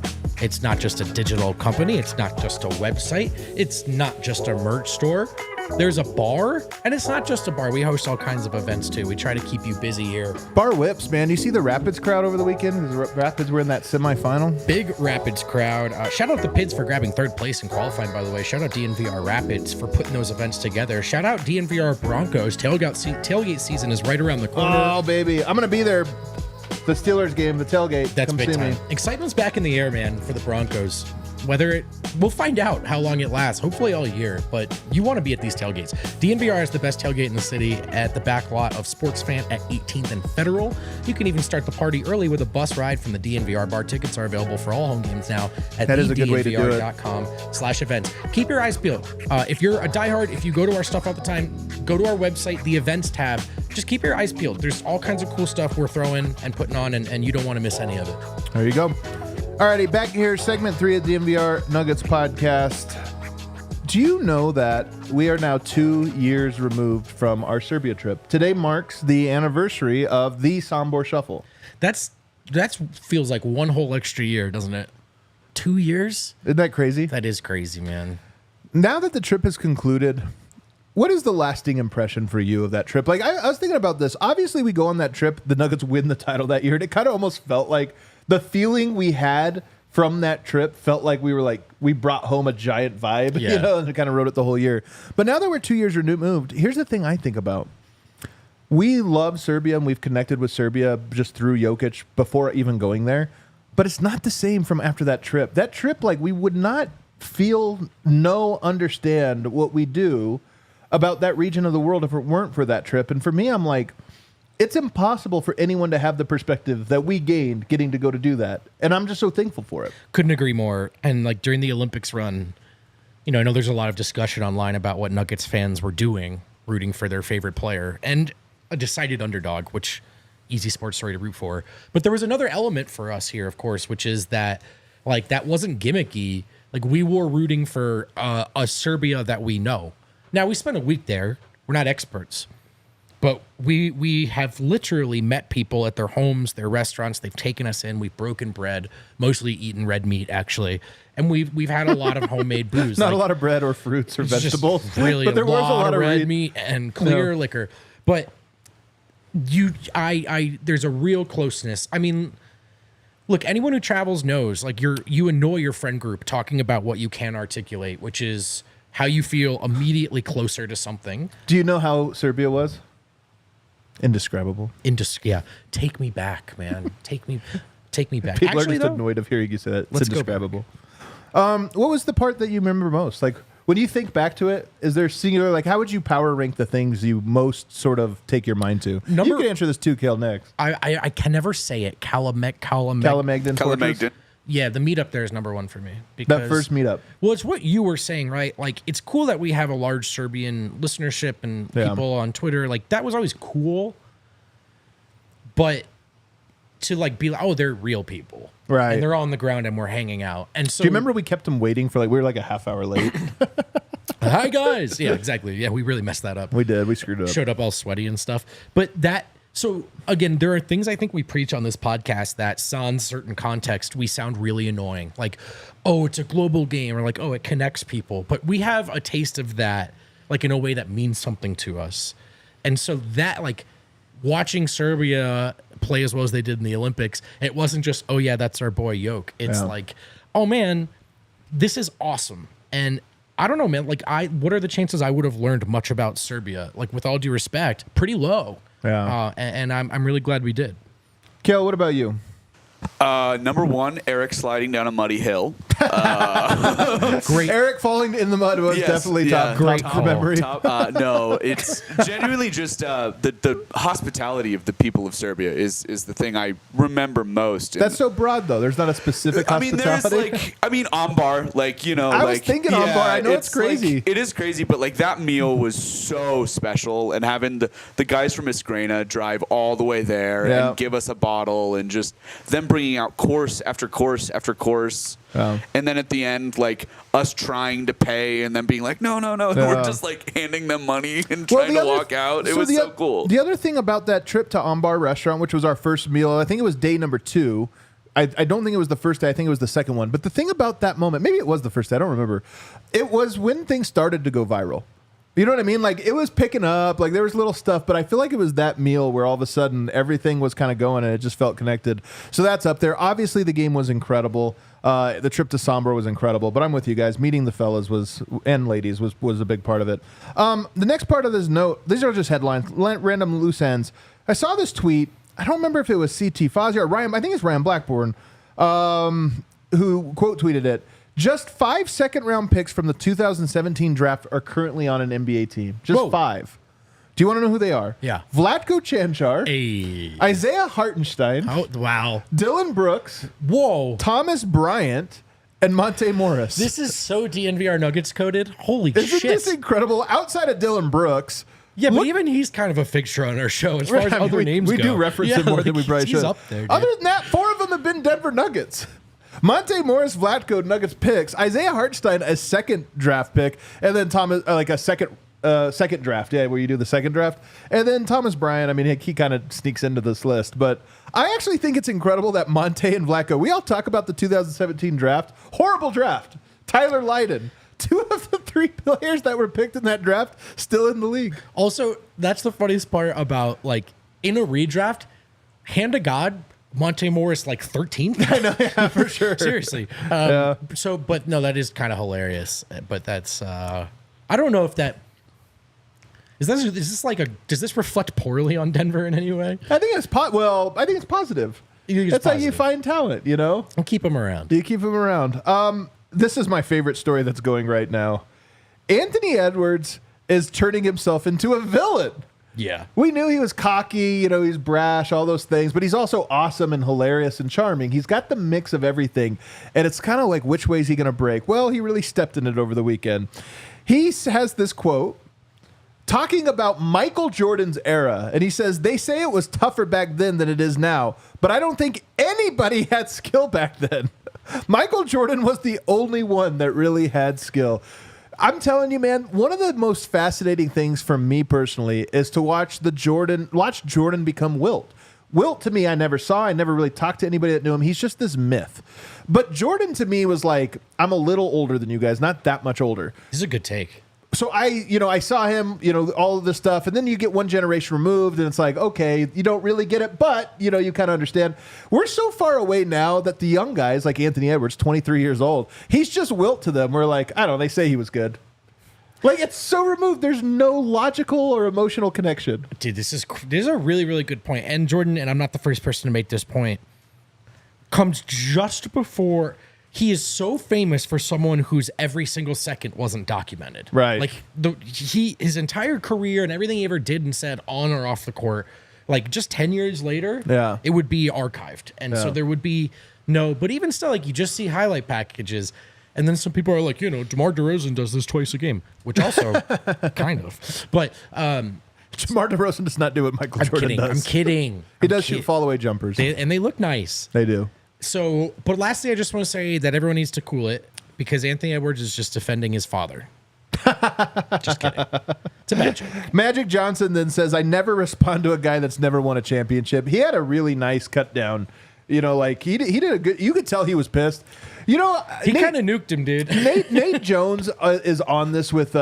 digital company. It's not just a website. It's not just a merch store. There's a bar, and it's not just a bar. We host all kinds of events too. We try to keep you busy here. Bar whips, man. You see the Rapids crowd over the weekend? The Rapids were in that semifinal. Big Rapids crowd. Shout out the Pids for grabbing 3rd place and qualifying, by the way. Shout out DNVR Rapids for putting those events together. Shout out DNVR Broncos. Tailgate season is right around the corner. Oh, baby. I'm going to be there. The Steelers game, the tailgate. That's come big see time. Me. Excitement's back in the air, man, for the Broncos. We'll find out how long it lasts, hopefully all year, but you want to be at these tailgates. DNVR is the best tailgate in the city at the back lot of Sports Fan at 18th and Federal. You can even start the party early with a bus ride from the DNVR Bar. Tickets are available for all home games now at DNVR.com/events. Keep your eyes peeled. If you're a diehard, if you go to our stuff all the time, go to our website, the events tab. Just keep your eyes peeled. There's all kinds of cool stuff we're throwing and putting on, and you don't want to miss any of it. There you go. All Alrighty, back here, segment 3 of the DNVR Nuggets Podcast. Do you know that we are now 2 years removed from our Serbia trip? Today marks the anniversary of the Sombor Shuffle. That feels like one whole extra year, doesn't it? 2 years? Isn't that crazy? That is crazy, man. Now that the trip has concluded, what is the lasting impression for you of that trip? Like, I was thinking about this. Obviously, we go on that trip, the Nuggets win the title that year, and it kind of almost felt like the feeling we had from that trip felt like we brought home a giant vibe, Yeah. and it kind of rode it the whole year. But now that we're 2 years removed, here's the thing I think about. We love Serbia, and we've connected with Serbia just through Jokic before even going there. But it's not the same from after that trip. That trip, like, we would not understand what we do about that region of the world if it weren't for that trip. And for me, I'm like, it's impossible for anyone to have the perspective that we gained getting to go to do that. And I'm just so thankful for it. Couldn't agree more. And like during the Olympics run, I know there's a lot of discussion online about what Nuggets fans were doing, rooting for their favorite player and a decided underdog, which easy sports story to root for. But there was another element for us here, of course, which is that like that wasn't gimmicky. Like we were rooting for a Serbia that we know. Now we spent a week there. We're not experts. But we have literally met people at their homes, their restaurants. They've taken us in. We've broken bread, mostly eaten red meat, actually. And we've had a lot I homemade booze. Not a lot of bread or fruits or vegetables. Really, but there was a lot of red meat and clear liquor. But there's a real closeness. I mean, look, anyone who travels knows, like you annoy your friend group talking about what you can articulate, which is how you feel immediately closer to something. Do you know how Serbia was? Indescribable. Yeah. Take me back, man. Take me back. People Actually, are just annoyed of hearing you say that. It's Let's go indescribable. What was the part that you remember most? Like, when you think back to it, is there singular, like, how would you power rank the things you most sort of take your mind to? You can answer this too, Kale, next. I can never say it. Kalamagdan. Yeah, the meetup there is number one for me. Because, That first meetup. Well, it's what you were saying, right? Like, it's cool that we have a large Serbian listenership and people on Twitter. Like, that was always cool. But to, like, be like, oh, they're real people. Right. And they're all on the ground and we're hanging out. And so, Do you remember we kept them waiting for, like, we were like a half hour late? Hi, guys. Yeah, exactly. Yeah, we really messed that up. We did. We screwed it up. Showed up all sweaty and stuff. But that... So, again, there are things I think we preach on this podcast that, sans certain context, we sound really annoying. Like, oh, it's a global game, or like, oh, it connects people. But we have a taste of that, like, in a way that means something to us. And so that, like, watching Serbia play as well as they did in the Olympics, it wasn't just, oh, yeah, that's our boy Jokic. It's like, oh, man, this is awesome. And I don't know, man, like, what are the chances I would have learned much about Serbia? Like, with all due respect, pretty low. Yeah. And I'm really glad we did. Kale, what about you? Number one, Eric sliding down a muddy hill. Great. Eric falling in the mud was definitely top memory. No, it's genuinely just the hospitality of the people of Serbia is the thing I remember most. That's so broad, though. There's not a specific hospitality. Ambar, like, you know. I was thinking Ambar. I know it's crazy. Like, it is crazy, but, like, that meal was so special. And having the guys from Iskrena drive all the way there and give us a bottle and just them bringing out course after course after course. And then at the end, like, us trying to pay and then being like, no. We're just, like, handing them money and trying to walk out. It was so cool. The other thing about that trip to Ambar restaurant, which was our first meal, I think it was day number 2. I don't think it was the first day. I think it was the second one. But the thing about that moment, maybe it was the first day. I don't remember. It was when things started to go viral. You know what I mean? Like, it was picking up, like, there was little stuff, but I feel like it was that meal where all of a sudden everything was kind of going and it just felt connected. So that's up there. Obviously, the game was incredible. The trip to Sombor was incredible, but I'm with you guys. Meeting the fellas and ladies was a big part of it. The next part of this note, these are just headlines, random loose ends. I saw this tweet. I don't remember if it was CT Fazio or Ryan. I think it's Ryan Blackburn, who quote tweeted it. Just 5 second-round picks from the 2017 draft are currently on an NBA team. Just 5. Do you want to know who they are? Yeah. Vlatko Cancar. Hey. Isaiah Hartenstein. Oh, wow. Dylan Brooks. Whoa. Thomas Bryant. And Monte Morris. This is so DNVR Nuggets coded. Holy shit. Isn't this incredible? Outside of Dylan Brooks. Yeah, but even he's kind of a fixture on our show as far as other names go. We do reference him more than we probably should. He's up there, dude. Other than that, 4 of them have been Denver Nuggets. Monte Morris, Vlatko, Nuggets picks. Isaiah Hartenstein, a second draft pick, and then Thomas, like a second draft, where you do the second draft, and then Thomas Bryant. I mean, he kind of sneaks into this list, but I actually think it's incredible that Monte and Vlatko. We all talk about the 2017 draft, horrible draft. Tyler Lydon, 2 of the 3 players that were picked in that draft still in the league. Also, that's the funniest part about like in a redraft. Hand to God, Monte Morris like 13th. I know, yeah, for sure. Seriously. So, but no, that is kind of hilarious. But that's I don't know if that. Is this like does this reflect poorly on Denver in any way? I think it's I think it's positive. That's how you find talent, you know? And keep them around. You keep them around. This is my favorite story that's going right now. Anthony Edwards is turning himself into a villain. Yeah. We knew he was cocky, you know, he's brash, all those things, but he's also awesome and hilarious and charming. He's got the mix of everything, and it's kind of like, which way is he going to break? Well, he really stepped in it over the weekend. He has this quote talking about Michael Jordan's era, and he says, they say it was tougher back then than it is now, but I don't think anybody had skill back then. Michael Jordan was the only one that really had skill. I'm telling you, man, one of the most fascinating things for me personally is to watch Jordan become Wilt. Wilt, to me, I never saw. I never really talked to anybody that knew him. He's just this myth. But Jordan, to me, was like, I'm a little older than you guys, not that much older. This is a good take. So I saw him, all of this stuff, and then you get one generation removed, and it's like, okay, you don't really get it, but, you kind of understand. We're so far away now that the young guys, like Anthony Edwards, 23 years old, he's just Wilt to them. We're like, I don't know, they say he was good. Like, it's so removed. There's no logical or emotional connection. Dude, this is a really, really good point. And Jordan, and I'm not the first person to make this point, comes just before... He is so famous for someone whose every single second wasn't documented. Right. Like his entire career and everything he ever did and said on or off the court, like just 10 years later, it would be archived. And so there would be but even still, like you just see highlight packages. And then some people are like, DeMar DeRozan does this twice a game, which also kind of. But DeMar DeRozan does not do what Michael Jordan does. I'm kidding. He does shoot fall-away jumpers. And they look nice. They do. So, but lastly, I just want to say that everyone needs to cool it because Anthony Edwards is just defending his father. Just kidding. It's a bad joke. Magic Johnson then says, I never respond to a guy that's never won a championship. He had a really nice cut down. Like he did a good, you could tell he was pissed. He kind of nuked him, dude. Nate Jones is on this with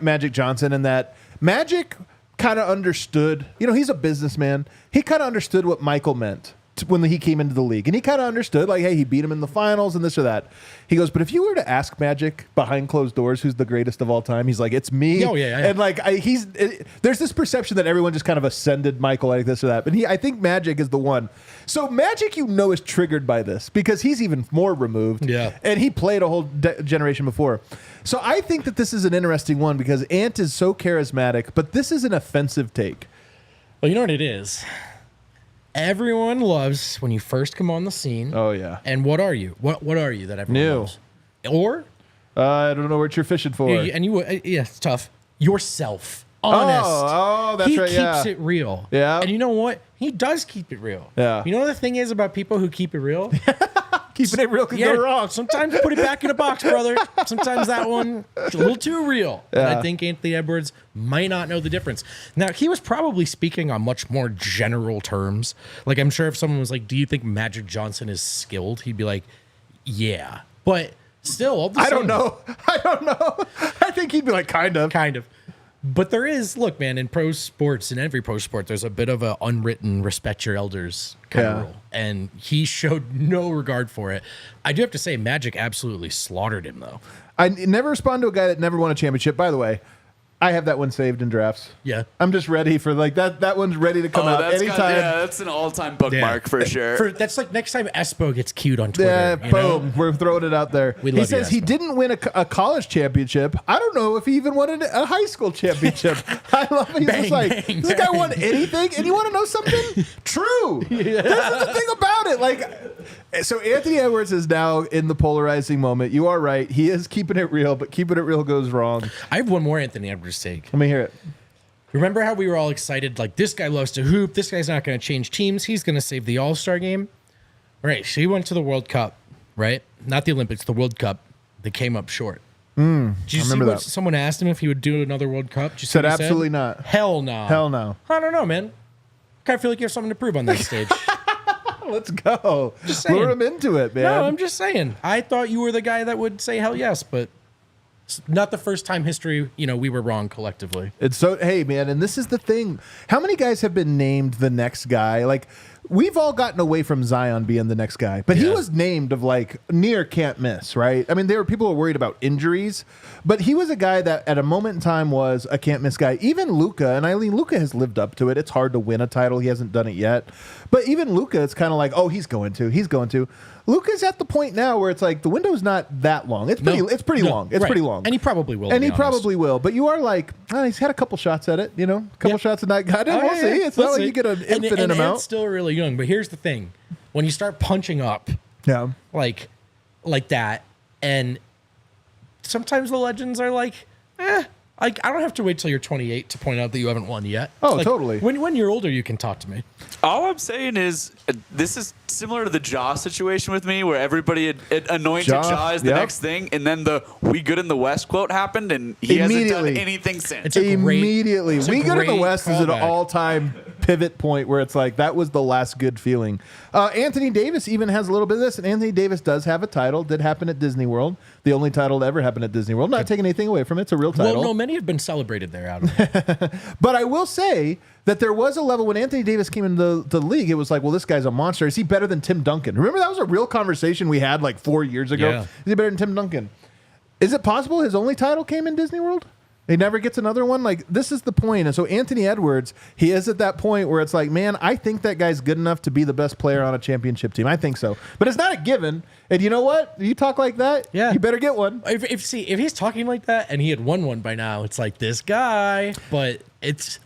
Magic Johnson, and that Magic kind of understood, he's a businessman. He kind of understood what Michael meant when he came into the league, and he kind of understood, like, hey, he beat him in the finals and this or that. He goes, but if you were to ask Magic behind closed doors who's the greatest of all time, he's like, it's me. Oh yeah. And like there's this perception that everyone just kind of ascended Michael like this or that, but I think Magic is the one. So Magic, is triggered by this because he's even more removed. Yeah, and he played a whole generation before. So I think that this is an interesting one because Ant is so charismatic, but this is an offensive take. Well, you know what it is. Everyone loves when you first come on the scene. Oh yeah. And what are you? What are you that everyone loves? Or I don't know what you're fishing for. It's tough. Yourself. Honest. Oh, that's right. He keeps it real. Yeah. And you know what? He does keep it real. Yeah. You know what the thing is about people who keep it real? Keeping it real can go wrong. Sometimes put it back in a box, brother. Sometimes that one is a little too real. Yeah. And I think Anthony Edwards might not know the difference. Now, he was probably speaking on much more general terms. Like, I'm sure if someone was like, do you think Magic Johnson is skilled? He'd be like, yeah. But still, all the same. I don't know. I think he'd be like, kind of. But there is, look, man, in pro sports, in every pro sport, there's a bit of a unwritten respect your elders kind of rule. And he showed no regard for it. I do have to say, Magic absolutely slaughtered him, though. I never respond to a guy that never won a championship. By the way, I have that one saved in drafts. Yeah. I'm just ready for that one's ready to come out anytime. That's an all-time bookmark for sure. That's like next time Espo gets queued on Twitter. Yeah, boom. We're throwing it out there. He says he didn't win a college championship. I don't know if he even won a high school championship. I love it. He's just like, this guy won anything? And you want to know something? True. Yeah. This is the thing about it. Like, so Anthony Edwards is now in the polarizing moment. You are right. He is keeping it real, but keeping it real goes wrong. I have one more Anthony Edwards take. Let me hear it. Remember how we were all excited? Like, this guy loves to hoop. This guy's not going to change teams. He's going to save the All-Star game. Right. She went to the World Cup, right? Not the Olympics, the World Cup. They came up short. Did you see remember what that? Someone asked him if he would do another World Cup? Did you see Said what he absolutely not. Hell no. Hell no. I don't know, man. Kind of feel like you have something to prove on that stage. Let's go. Just saying. Lure him into it, man. No, I'm just saying. I thought you were the guy that would say hell yes, but it's not the first time history, we were wrong collectively. It's so, hey, man, and this is the thing. How many guys have been named the next guy? Like, we've all gotten away from Zion being the next guy, but he was named of like near can't miss, right? I mean, people were worried about injuries, but he was a guy that at a moment in time was a can't miss guy. Even Luka, and Eileen, Luka has lived up to it. It's hard to win a title. He hasn't done it yet. But even Luka, it's kind of like, oh, he's going to. Luka's at the point now where it's like the window's not that long. It's pretty long. It's pretty long. And he probably will. But you are like, he's had a couple shots at it, a couple shots a night. We'll see. It's not like you get an infinite amount. It's still really young, but here's the thing. When you start punching up like that, and sometimes the legends are like, I don't have to wait till you're 28 to point out that you haven't won yet. Oh, totally. When you're older, you can talk to me. All I'm saying is this is similar to the Jaw situation with me, where everybody had anointed Jaw as the next thing, and then the "We Good in the West" quote happened, and he hasn't done anything since. It's a Immediately. It's a "We Good in the great West" is an callback. all-time pivot point where it's like that was the last good feeling. Anthony Davis even has a little bit of this, and Anthony Davis does have a title. Did happen at Disney World. The only title to ever happen at Disney World. Not taking anything away from it. It's a real title. Well, no, many have been celebrated there, Adam. But I will say that there was a level when Anthony Davis came into the league, it was like, well, this guy's a monster. Is he better than Tim Duncan? Remember that was a real conversation we had like 4 years ago? Yeah. Is he better than Tim Duncan? Is it possible his only title came in Disney World? He never gets another one? Like, this is the point. And so Anthony Edwards, he is at that point where it's like, man, I think that guy's good enough to be the best player on a championship team. I think so. But it's not a given. And you know what? You talk like that, you better get one. If he's talking like that and he had won one by now, it's like this guy. But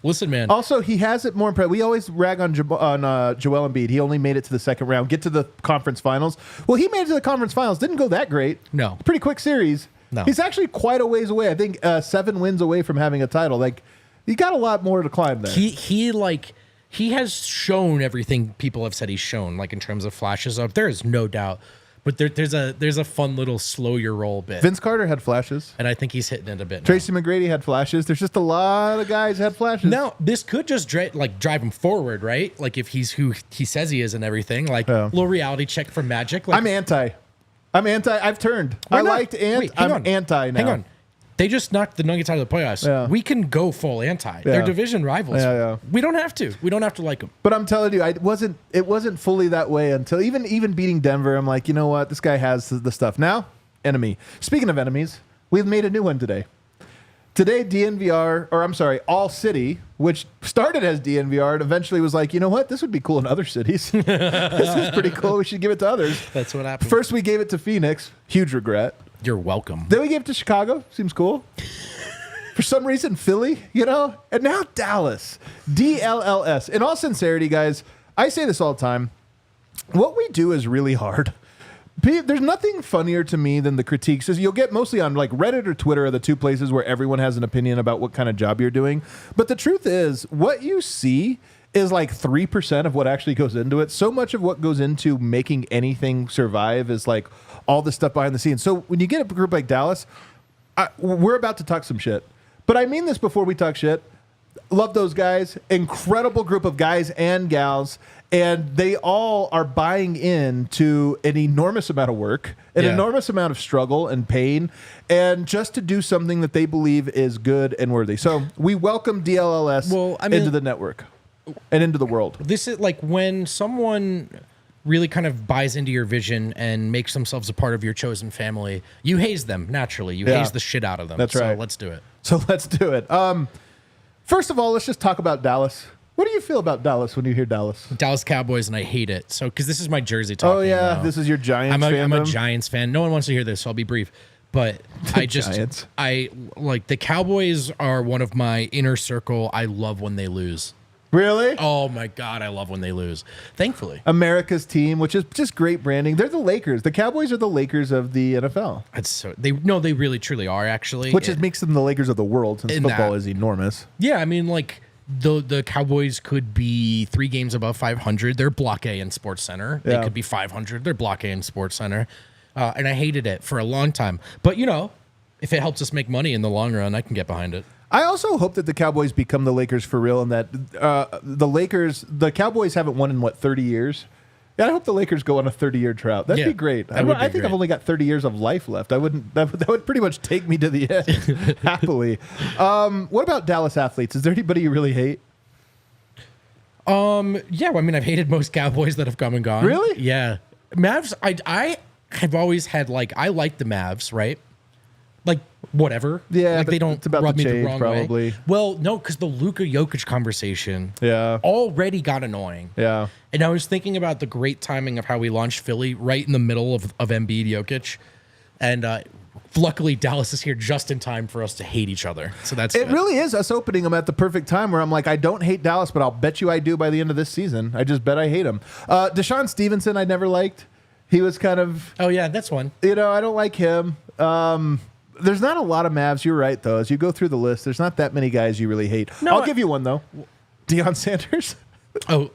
listen, man. Also, he has it more impressive. We always rag on Joel Embiid. He only made it to the second round, get to the conference finals. Well, he made it to the conference finals. Didn't go that great. No. Pretty quick series. No. He's actually quite a ways away. I think 7 wins away from having a title. Like, he got a lot more to climb there. He has shown everything people have said he's shown, like in terms of flashes of. There is no doubt. But there's a fun little slow your roll bit. Vince Carter had flashes. And I think he's hitting it a bit now. Tracy McGrady had flashes. There's just a lot of guys had flashes. Now, this could just drive him forward, right? Like if he's who he says he is and everything. Like little reality check for Magic. Like, I'm anti. I've turned. Why I not? liked Wait, I'm anti now. Hang on. They just knocked the Nuggets out of the playoffs. Yeah. We can go full anti. They're division rivals. Yeah. We don't have to. We don't have to like them. But I'm telling you, it wasn't fully that way until even beating Denver. I'm like, you know what? This guy has the stuff. Now, enemy. Speaking of enemies, we've made a new one today. Today, ALLCITY, which started as DNVR and eventually was like, you know what? This would be cool in other cities. This is pretty cool. We should give it to others. That's what happened. First, we gave it to Phoenix. Huge regret. You're welcome. Then we gave it to Chicago. Seems cool. For some reason, Philly, and now Dallas. DLLS. In all sincerity, guys, I say this all the time. What we do is really hard. There's nothing funnier to me than the critiques. You'll get mostly on like Reddit or Twitter are the two places where everyone has an opinion about what kind of job you're doing. But the truth is, what you see is like 3% of what actually goes into it. So much of what goes into making anything survive is like all the stuff behind the scenes. So when you get a group like Dallas, we're about to talk some shit. But I mean this before we talk shit. Love those guys. Incredible group of guys and gals. And they all are buying into an enormous amount of work, an enormous amount of struggle and pain, and just to do something that they believe is good and worthy. So we welcome DLLS into the network and into the world. This is like when someone really kind of buys into your vision and makes themselves a part of your chosen family, you haze them naturally. You haze the shit out of them. That's right. So let's do it. First of all, let's just talk about Dallas. What do you feel about Dallas when you hear Dallas? Dallas Cowboys, and I hate it. So, because this is my jersey talking. Oh, yeah. Now. This is your Giants fandom. I'm a Giants fan. No one wants to hear this, so I'll be brief. But Giants. I like the Cowboys are one of my inner circle. I love when they lose. Really? Oh, my God. I love when they lose. Thankfully. America's team, which is just great branding. They're the Lakers. The Cowboys are the Lakers of the NFL. They really truly are, actually. Which makes them the Lakers of the world since football is enormous. Yeah, I mean, like, the Cowboys could be 3 games above 500. They're Block A in Sports Center. They could be 500. They're Block A in Sports Center. And I hated it for a long time. But, if it helps us make money in the long run, I can get behind it. I also hope that the Cowboys become the Lakers for real, and that the Cowboys haven't won in 30 years. Yeah, I hope the Lakers go on a 30-year drought. That'd be great. I think great. I've only got 30 years of life left. That would pretty much take me to the end happily. What about Dallas athletes? Is there anybody you really hate? Yeah, I've hated most Cowboys that have come and gone. Really? Yeah. Mavs, I have always had, I like the Mavs, right? Whatever. Yeah, they don't it's about rub to me the change, wrong probably. way. Well, no, because the Luka Jokic conversation Yeah. already got annoying. Yeah. And I was thinking about the great timing of how we launched Philly right in the middle of Embiid Jokic. And luckily, Dallas is here just in time for us to hate each other. So that's It good. really is us opening them at the perfect time where I'm like, I don't hate Dallas, but I'll bet you I do by the end of this season. I just bet I hate him. Deshaun Stevenson, I never liked. He was kind of... Oh, yeah, that's one. I don't like him. There's not a lot of Mavs. You're right, though. As you go through the list, there's not that many guys you really hate. No, I'll give you one, though. Deion Sanders. Oh.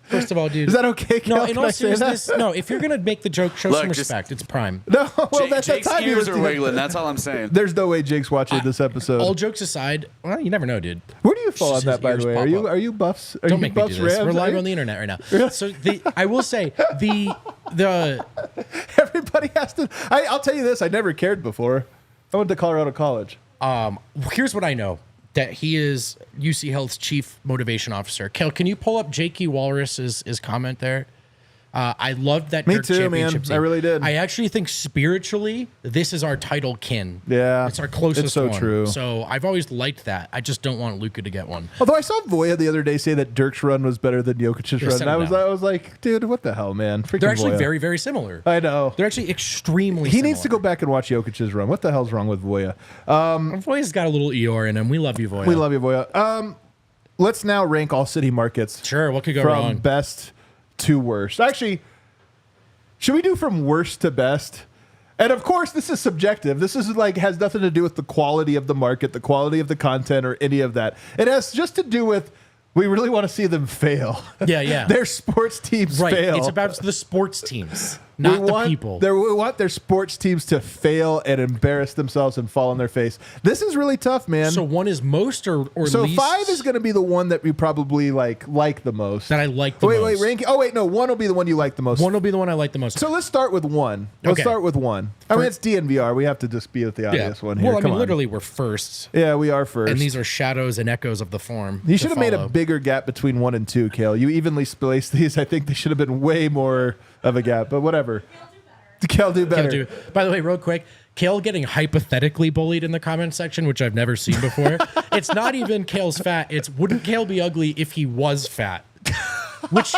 First of all, dude. Is that okay, Kel? No, in Can all I say that? seriousness, no, if you're going to make the joke, show some respect. It's prime. No, well, that's Jake's time ears are Deion. wiggling. That's all I'm saying. There's no way Jake's watching this episode. All jokes aside, well, you never know, dude. Where do you fall on His that, by the ears way? pop up. Are you Buffs? Are Don't you make me Buffs do this. Rams? We're Are live you? on the internet right now. So I will say the Everybody has to. I'll tell you this. I never cared before. I went to Colorado College. here's what I know. That he is UC Health's chief motivation officer. Kel, can you pull up J.K. Walrus's comment there? I loved that. Me Dirk too, man. championship I really did. I actually think spiritually, this is our title kin. Yeah, it's our closest. It's so one. true. So I've always liked that. I just don't want Luka to get one. Although I saw Voya the other day say that Dirk's run was better than Jokic's run, and I was like, dude, what the hell, man? Freaking They're actually Voya. very, very similar. I know. They're actually extremely. He similar. needs to go back and watch Jokic's run. What the hell's wrong with Voya? Voya's got a little Eeyore in him. We love you, Voya. We love you, Voya. Let's now rank ALLCITY markets. Sure, what could go from wrong? Best to worst. Actually, should we do from worst to best? And of course, this is subjective. This is like has nothing to do with the quality of the market, the quality of the content, or any of that. It has just to do with we really want to see them fail. Yeah. Their sports teams right. fail. It's about the sports teams, not the people. We want their sports teams to fail and embarrass themselves and fall on their face. This is really tough, man. So one is most or so least? 5 is going to be the one that we probably like the most. That I like the most. Wait, ranking. Oh wait, no, 1 will be the one you like the most. 1 will be the one I like the most. So let's start with 1. Let's start with 1. I mean, it's DNVR. We have to just be with the obvious one here. Well, I Come mean, on. literally, we're first. Yeah, we are first. And these are shadows and echoes of the form. You should have made a bigger gap between 1 and 2, Kale. You evenly spaced these. I think they should have been way more of a gap, but whatever. Kale do better. By the way, real quick, Kale getting hypothetically bullied in the comment section, which I've never seen before. It's not even Kale's fat. It's wouldn't Kale be ugly if he was fat? Which,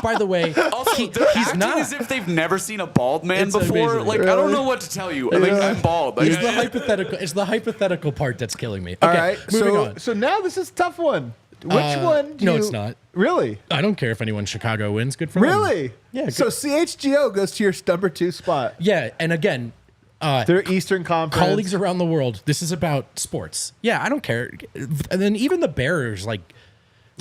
by the way, Also, they're he's acting not. as if they've never seen a bald man It's before. amazing. Like, I don't know what to tell you. Like, I'm bald. Like, It's the hypothetical. It's the hypothetical part that's killing me. Okay, All right. moving on. So now this is a tough one. Which one do no, you... it's not. Really? I don't care if anyone in Chicago wins. Good for them. Really? Yeah. So CHGO goes to your number 2 spot. Yeah, and again, They're Eastern Conference. colleagues around the world. This is about sports. Yeah, I don't care. And then even the Bears, like,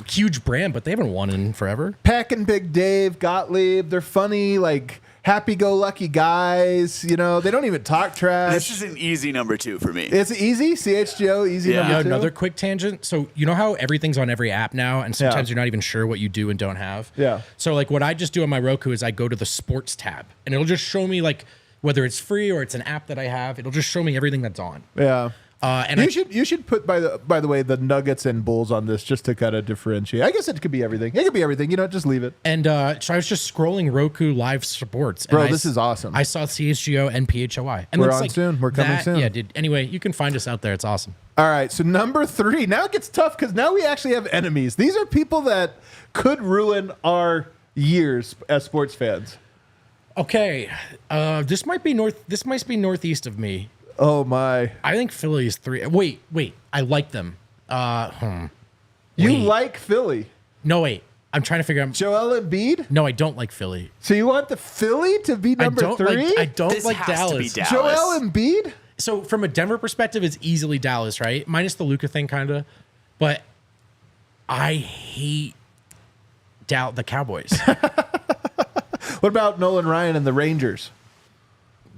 huge brand, but they haven't won in forever. Peck and Big Dave, Gottlieb, they're funny, like happy-go-lucky guys. You know, they don't even talk trash. this is an easy number 2 for me. It's easy, CHGO, easy Yeah. number 2. Another quick tangent. So you know how everything's on every app now, and sometimes you're not even sure what you do and don't have. Yeah. So like what I just do on my Roku is I go to the sports tab, and it'll just show me like whether it's free or it's an app that I have. It'll just show me everything that's on. Yeah. And you should put by the way the Nuggets and Bulls on this just to kind of differentiate. I guess it could be everything. It could be everything. You know, just leave it. And so I was just scrolling Roku Live Sports. And Bro, this is awesome. I saw CHGO and PHOI. And We're it's on like soon. We're coming soon. Yeah, dude. Anyway, you can find us out there. It's awesome. All right, so number 3. Now it gets tough because now we actually have enemies. These are people that could ruin our years as sports fans. Okay, this might be northeast of me. Oh my! I think Philly is 3. Wait. I like them. You Wait. like Philly? No, wait. I'm trying to figure out. Joel Embiid? No, I don't like Philly. So you want the Philly to be number 3? I don't This like has to be Dallas. Dallas. Joel Embiid? So from a Denver perspective, it's easily Dallas, right? Minus the Luka thing, kind of. But I hate the Cowboys. What about Nolan Ryan and the Rangers?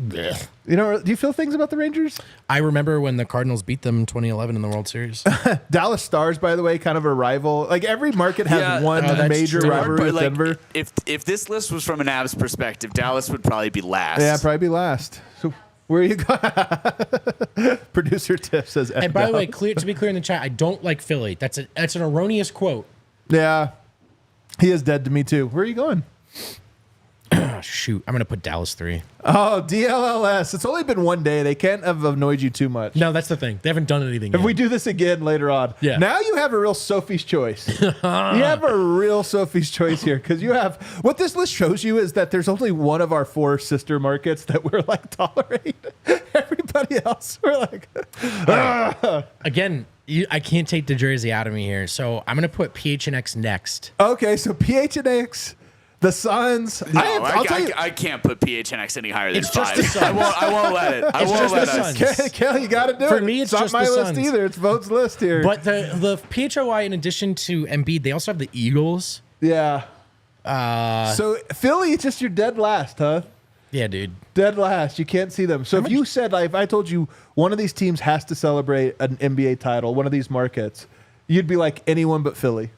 Do you feel things about the Rangers? I remember when the Cardinals beat them in 2011 in the World Series. Dallas Stars, by the way, kind of a rival. Like every market has one major rivalry with Denver. If this list was from an Avs perspective, Dallas would probably be last. Yeah, probably be last. So where are you going? Producer Tiff says. And by the way, to be clear in the chat, I don't like Philly. That's an erroneous quote. Yeah, he is dead to me too. Where are you going? Shoot, I'm gonna put Dallas 3. Oh, DLLS. It's only been one day. They can't have annoyed you too much. No, that's the thing. They haven't done anything If yet. we do this again later on, now you have a real Sophie's choice. You have a real Sophie's choice here because you have what this list shows you is that there's only one of our 4 sister markets that we're like tolerate. Everybody else, we're like, again. I can't take the Jersey out of me here, so I'm gonna put PHNX next. Okay, so PHNX. The Suns. No, I'll tell you, I can't put PHNX any higher than It's 5. just the Suns. I won't let it. I won't let us. Kel, you got to do it. For me, it's not just my the list Suns. either. It's Vote's list here. But the PHOI, in addition to Embiid, they also have the Eagles. Yeah. So Philly, just your dead last, huh? Yeah, dude. Dead last. You can't see them. So if you said, like, if I told you one of these teams has to celebrate an NBA title, one of these markets, you'd be like anyone but Philly.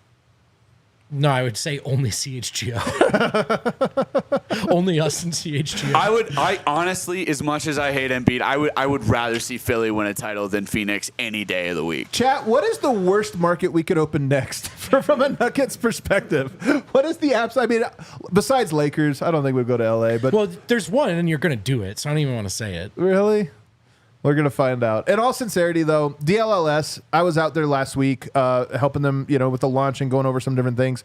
No, I would say only CHGO. Only us and CHGO. I honestly, as much as I hate Embiid, I would rather see Philly win a title than Phoenix any day of the week. Chat, what is the worst market we could open next from a Nuggets perspective? What is the apps? I mean, besides Lakers, I don't think we'd go to LA, but well, there's one and you're going to do it, so I don't even want to say it. Really? We're going to find out. In all sincerity, though, DLLS, I was out there last week helping them, with the launch and going over some different things.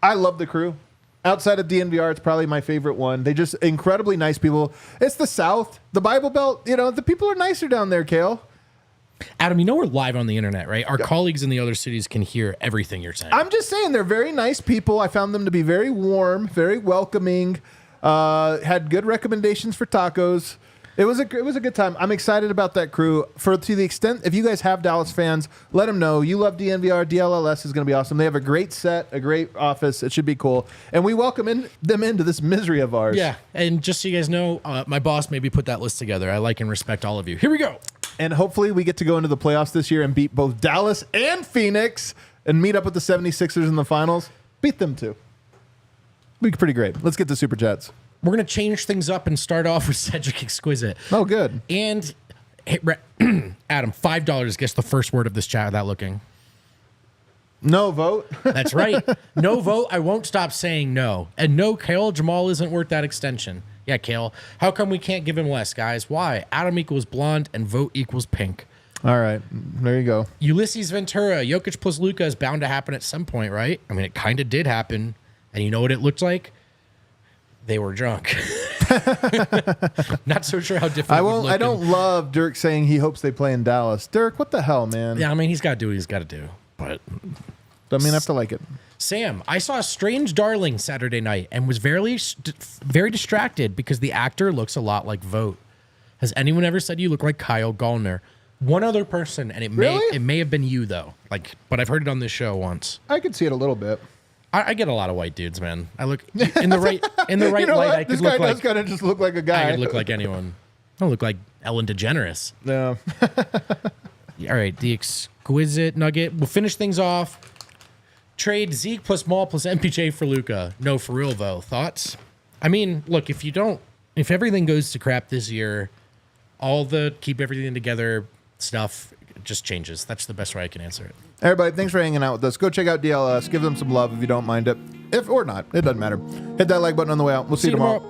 I love the crew. Outside of DNVR, it's probably my favorite one. They just incredibly nice people. It's the South, the Bible Belt. The people are nicer down there, Kale. Adam, we're live on the internet, right? Our colleagues in the other cities can hear everything you're saying. I'm just saying they're very nice people. I found them to be very warm, very welcoming, had good recommendations for tacos. It was a good time. I'm excited about that crew. To the extent, if you guys have Dallas fans, let them know. You love DNVR. DLLS is going to be awesome. They have a great set, a great office. It should be cool. And we welcome them into this misery of ours. Yeah, and just so you guys know, my boss maybe put that list together. I like and respect all of you. Here we go. And hopefully we get to go into the playoffs this year and beat both Dallas and Phoenix and meet up with the 76ers in the finals. Beat them too. Be pretty great. Let's get to Super Chats. We're going to change things up and start off with Cedric Exquisite. Oh, good. And Adam, $5. Guess the first word of this chat without looking. No vote. That's right. No vote. I won't stop saying no. And no, Kale, Jamal isn't worth that extension. Yeah, Kale. How come we can't give him less, guys? Why? Adam equals blonde and vote equals pink. All right. There you go. Ulysses Ventura, Jokic plus Luka is bound to happen at some point, right? I mean, it kind of did happen. And you know what it looked like? They were drunk. Not so sure how different. I don't love Dirk saying he hopes they play in Dallas. Dirk, what the hell, man? Yeah, I mean, he's got to do what he's got to do. But I have to like it. Sam, I saw Strange Darling Saturday night and was very distracted because the actor looks a lot like Vogt. Has anyone ever said you look like Kyle Gallner? One other person, and it may have been you though. But I've heard it on this show once. I could see it a little bit. I get a lot of white dudes, man. I look in the right light. I could this guy look does kind of just look like a guy. I could look like anyone. I don't look like Ellen DeGeneres. No. All right, the Exquisite Nugget. We'll finish things off. Trade Zeke plus Maul plus MPJ for Luka. No, for real though. Thoughts? I mean, look, if everything goes to crap this year, all the keep everything together stuff just changes. That's the best way I can answer it. Everybody, thanks for hanging out with us. Go check out DLS. Give them some love if you don't mind it. If or not, it doesn't matter. Hit that like button on the way out. We'll see you tomorrow.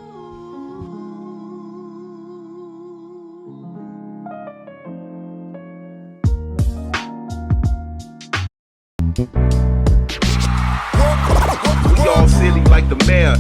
We all silly like the mayor.